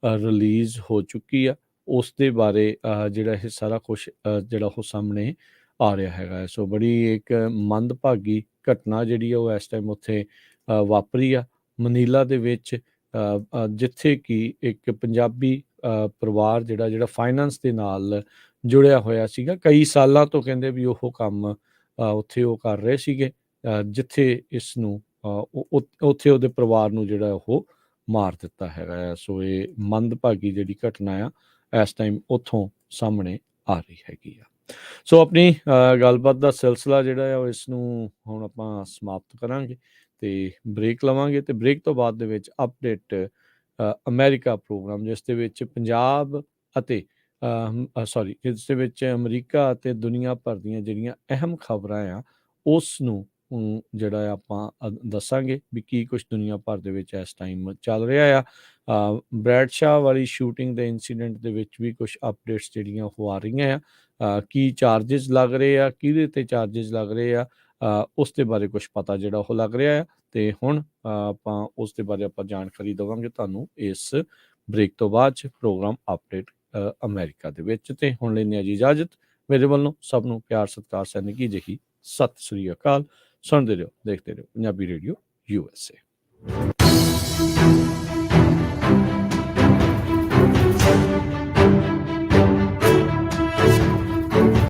ਰਿਲੀਜ਼ ਹੋ ਚੁੱਕੀ ਆ। ਉਸ ਦੇ ਬਾਰੇ ਜਿਹੜਾ ਇਹ ਸਾਰਾ ਕੁਛ ਜਿਹੜਾ ਉਹ ਸਾਹਮਣੇ ਆ ਰਿਹਾ ਹੈਗਾ। ਸੋ ਬੜੀ ਇੱਕ ਮੰਦਭਾਗੀ ਘਟਨਾ ਜਿਹੜੀ ਆ ਉਹ ਇਸ ਟਾਈਮ ਉੱਥੇ ਵਾਪਰੀ ਆ ਮਨੀਲਾ ਦੇ ਵਿੱਚ, ਜਿੱਥੇ ਕਿ ਇੱਕ ਪੰਜਾਬੀ ਪਰਿਵਾਰ ਜਿਹੜਾ ਫਾਈਨੈਂਸ ਦੇ ਨਾਲ ਜੁੜਿਆ ਹੋਇਆ ਸੀਗਾ। ਕਈ ਸਾਲਾਂ ਤੋਂ ਕਹਿੰਦੇ ਵੀ ਉਹ ਕੰਮ ਉੱਥੇ ਉਹ ਕਰ ਰਹੇ ਸੀਗੇ, ਜਿੱਥੇ ਇਸ ਨੂੰ ਉੱਥੇ ਉਹਦੇ ਪਰਿਵਾਰ ਨੂੰ ਜਿਹੜਾ ਉਹ ਮਾਰ ਦਿੱਤਾ ਹੈਗਾ ਆ। ਸੋ ਇਹ ਮੰਦਭਾਗੀ ਜਿਹੜੀ ਘਟਨਾ ਆ ਇਸ ਟਾਈਮ ਉੱਥੋਂ ਸਾਹਮਣੇ ਆ ਰਹੀ ਹੈਗੀ ਆ। ਸੋ ਆਪਣੀ ਗੱਲਬਾਤ ਦਾ ਸਿਲਸਿਲਾ ਜਿਹੜਾ ਆ ਉਹ ਇਸ ਨੂੰ ਹੁਣ ਆਪਾਂ ਸਮਾਪਤ ਕਰਾਂਗੇ ਅਤੇ ਬ੍ਰੇਕ ਲਵਾਂਗੇ, ਅਤੇ ਬ੍ਰੇਕ ਤੋਂ ਬਾਅਦ ਦੇ ਵਿੱਚ ਅਪਡੇਟ ਅਮਰੀਕਾ ਪ੍ਰੋਗਰਾਮ, ਜਿਸ ਦੇ ਵਿੱਚ ਪੰਜਾਬ ਅਤੇ ਜਿਸ ਦੇ ਵਿੱਚ ਅਮਰੀਕਾ ਅਤੇ ਦੁਨੀਆ ਭਰ ਦੀਆਂ ਜਿਹੜੀਆਂ ਅਹਿਮ ਖਬਰਾਂ ਆ ਉਸ ਨੂੰ ਜਿਹੜਾ ਆਪਾਂ ਦੱਸਾਂਗੇ ਵੀ ਕੀ ਕੁਛ ਦੁਨੀਆ ਭਰ ਦੇ ਵਿੱਚ ਇਸ ਟਾਈਮ ਚੱਲ ਰਿਹਾ ਆ। ਬ੍ਰੈਡ ਸ਼ਾਹ ਵਾਲੀ ਸ਼ੂਟਿੰਗ ਦੇ ਇੰਸੀਡੈਂਟ ਦੇ ਵਿੱਚ ਵੀ ਕੁਛ ਅਪਡੇਟਸ ਜਿਹੜੀਆਂ ਉਹ ਆ ਰਹੀਆਂ ਆ। ਕੀ ਚਾਰਜਿਸ ਲੱਗ ਰਹੇ ਆ, ਕਿਹਦੇ 'ਤੇ ਚਾਰਜਿਸ ਲੱਗ ਰਹੇ ਆ, ਉਸ ਦੇ ਬਾਰੇ ਕੁਛ ਪਤਾ ਜਿਹੜਾ ਉਹ ਲੱਗ ਰਿਹਾ ਆ, ਅਤੇ ਹੁਣ ਆਪਾਂ ਉਸ ਦੇ ਬਾਰੇ ਆਪਾਂ ਜਾਣਕਾਰੀ ਦੇਵਾਂਗੇ ਤੁਹਾਨੂੰ ਇਸ ਬ੍ਰੇਕ ਤੋਂ ਬਾਅਦ 'ਚ ਪ੍ਰੋਗਰਾਮ ਅਪਡੇਟ ਅਮਰੀਕਾ ਦੇ ਵਿੱਚ। ਅਤੇ ਹੁਣ ਲੈਂਦੇ ਹਾਂ ਜੀ ਇਜਾਜ਼ਤ। ਮੇਰੇ ਵੱਲੋਂ ਸਭ ਨੂੰ ਪਿਆਰ ਸਤਿਕਾਰ ਸੈਨਿਕੀ ਜਿਹੀ ਸਤਿ ਸ੍ਰੀ ਅਕਾਲ। ਸੁਣਦੇ ਰਹੋ, ਦੇਖਦੇ ਰਹੋ ਪੰਜਾਬੀ ਰੇਡੀਓ USA।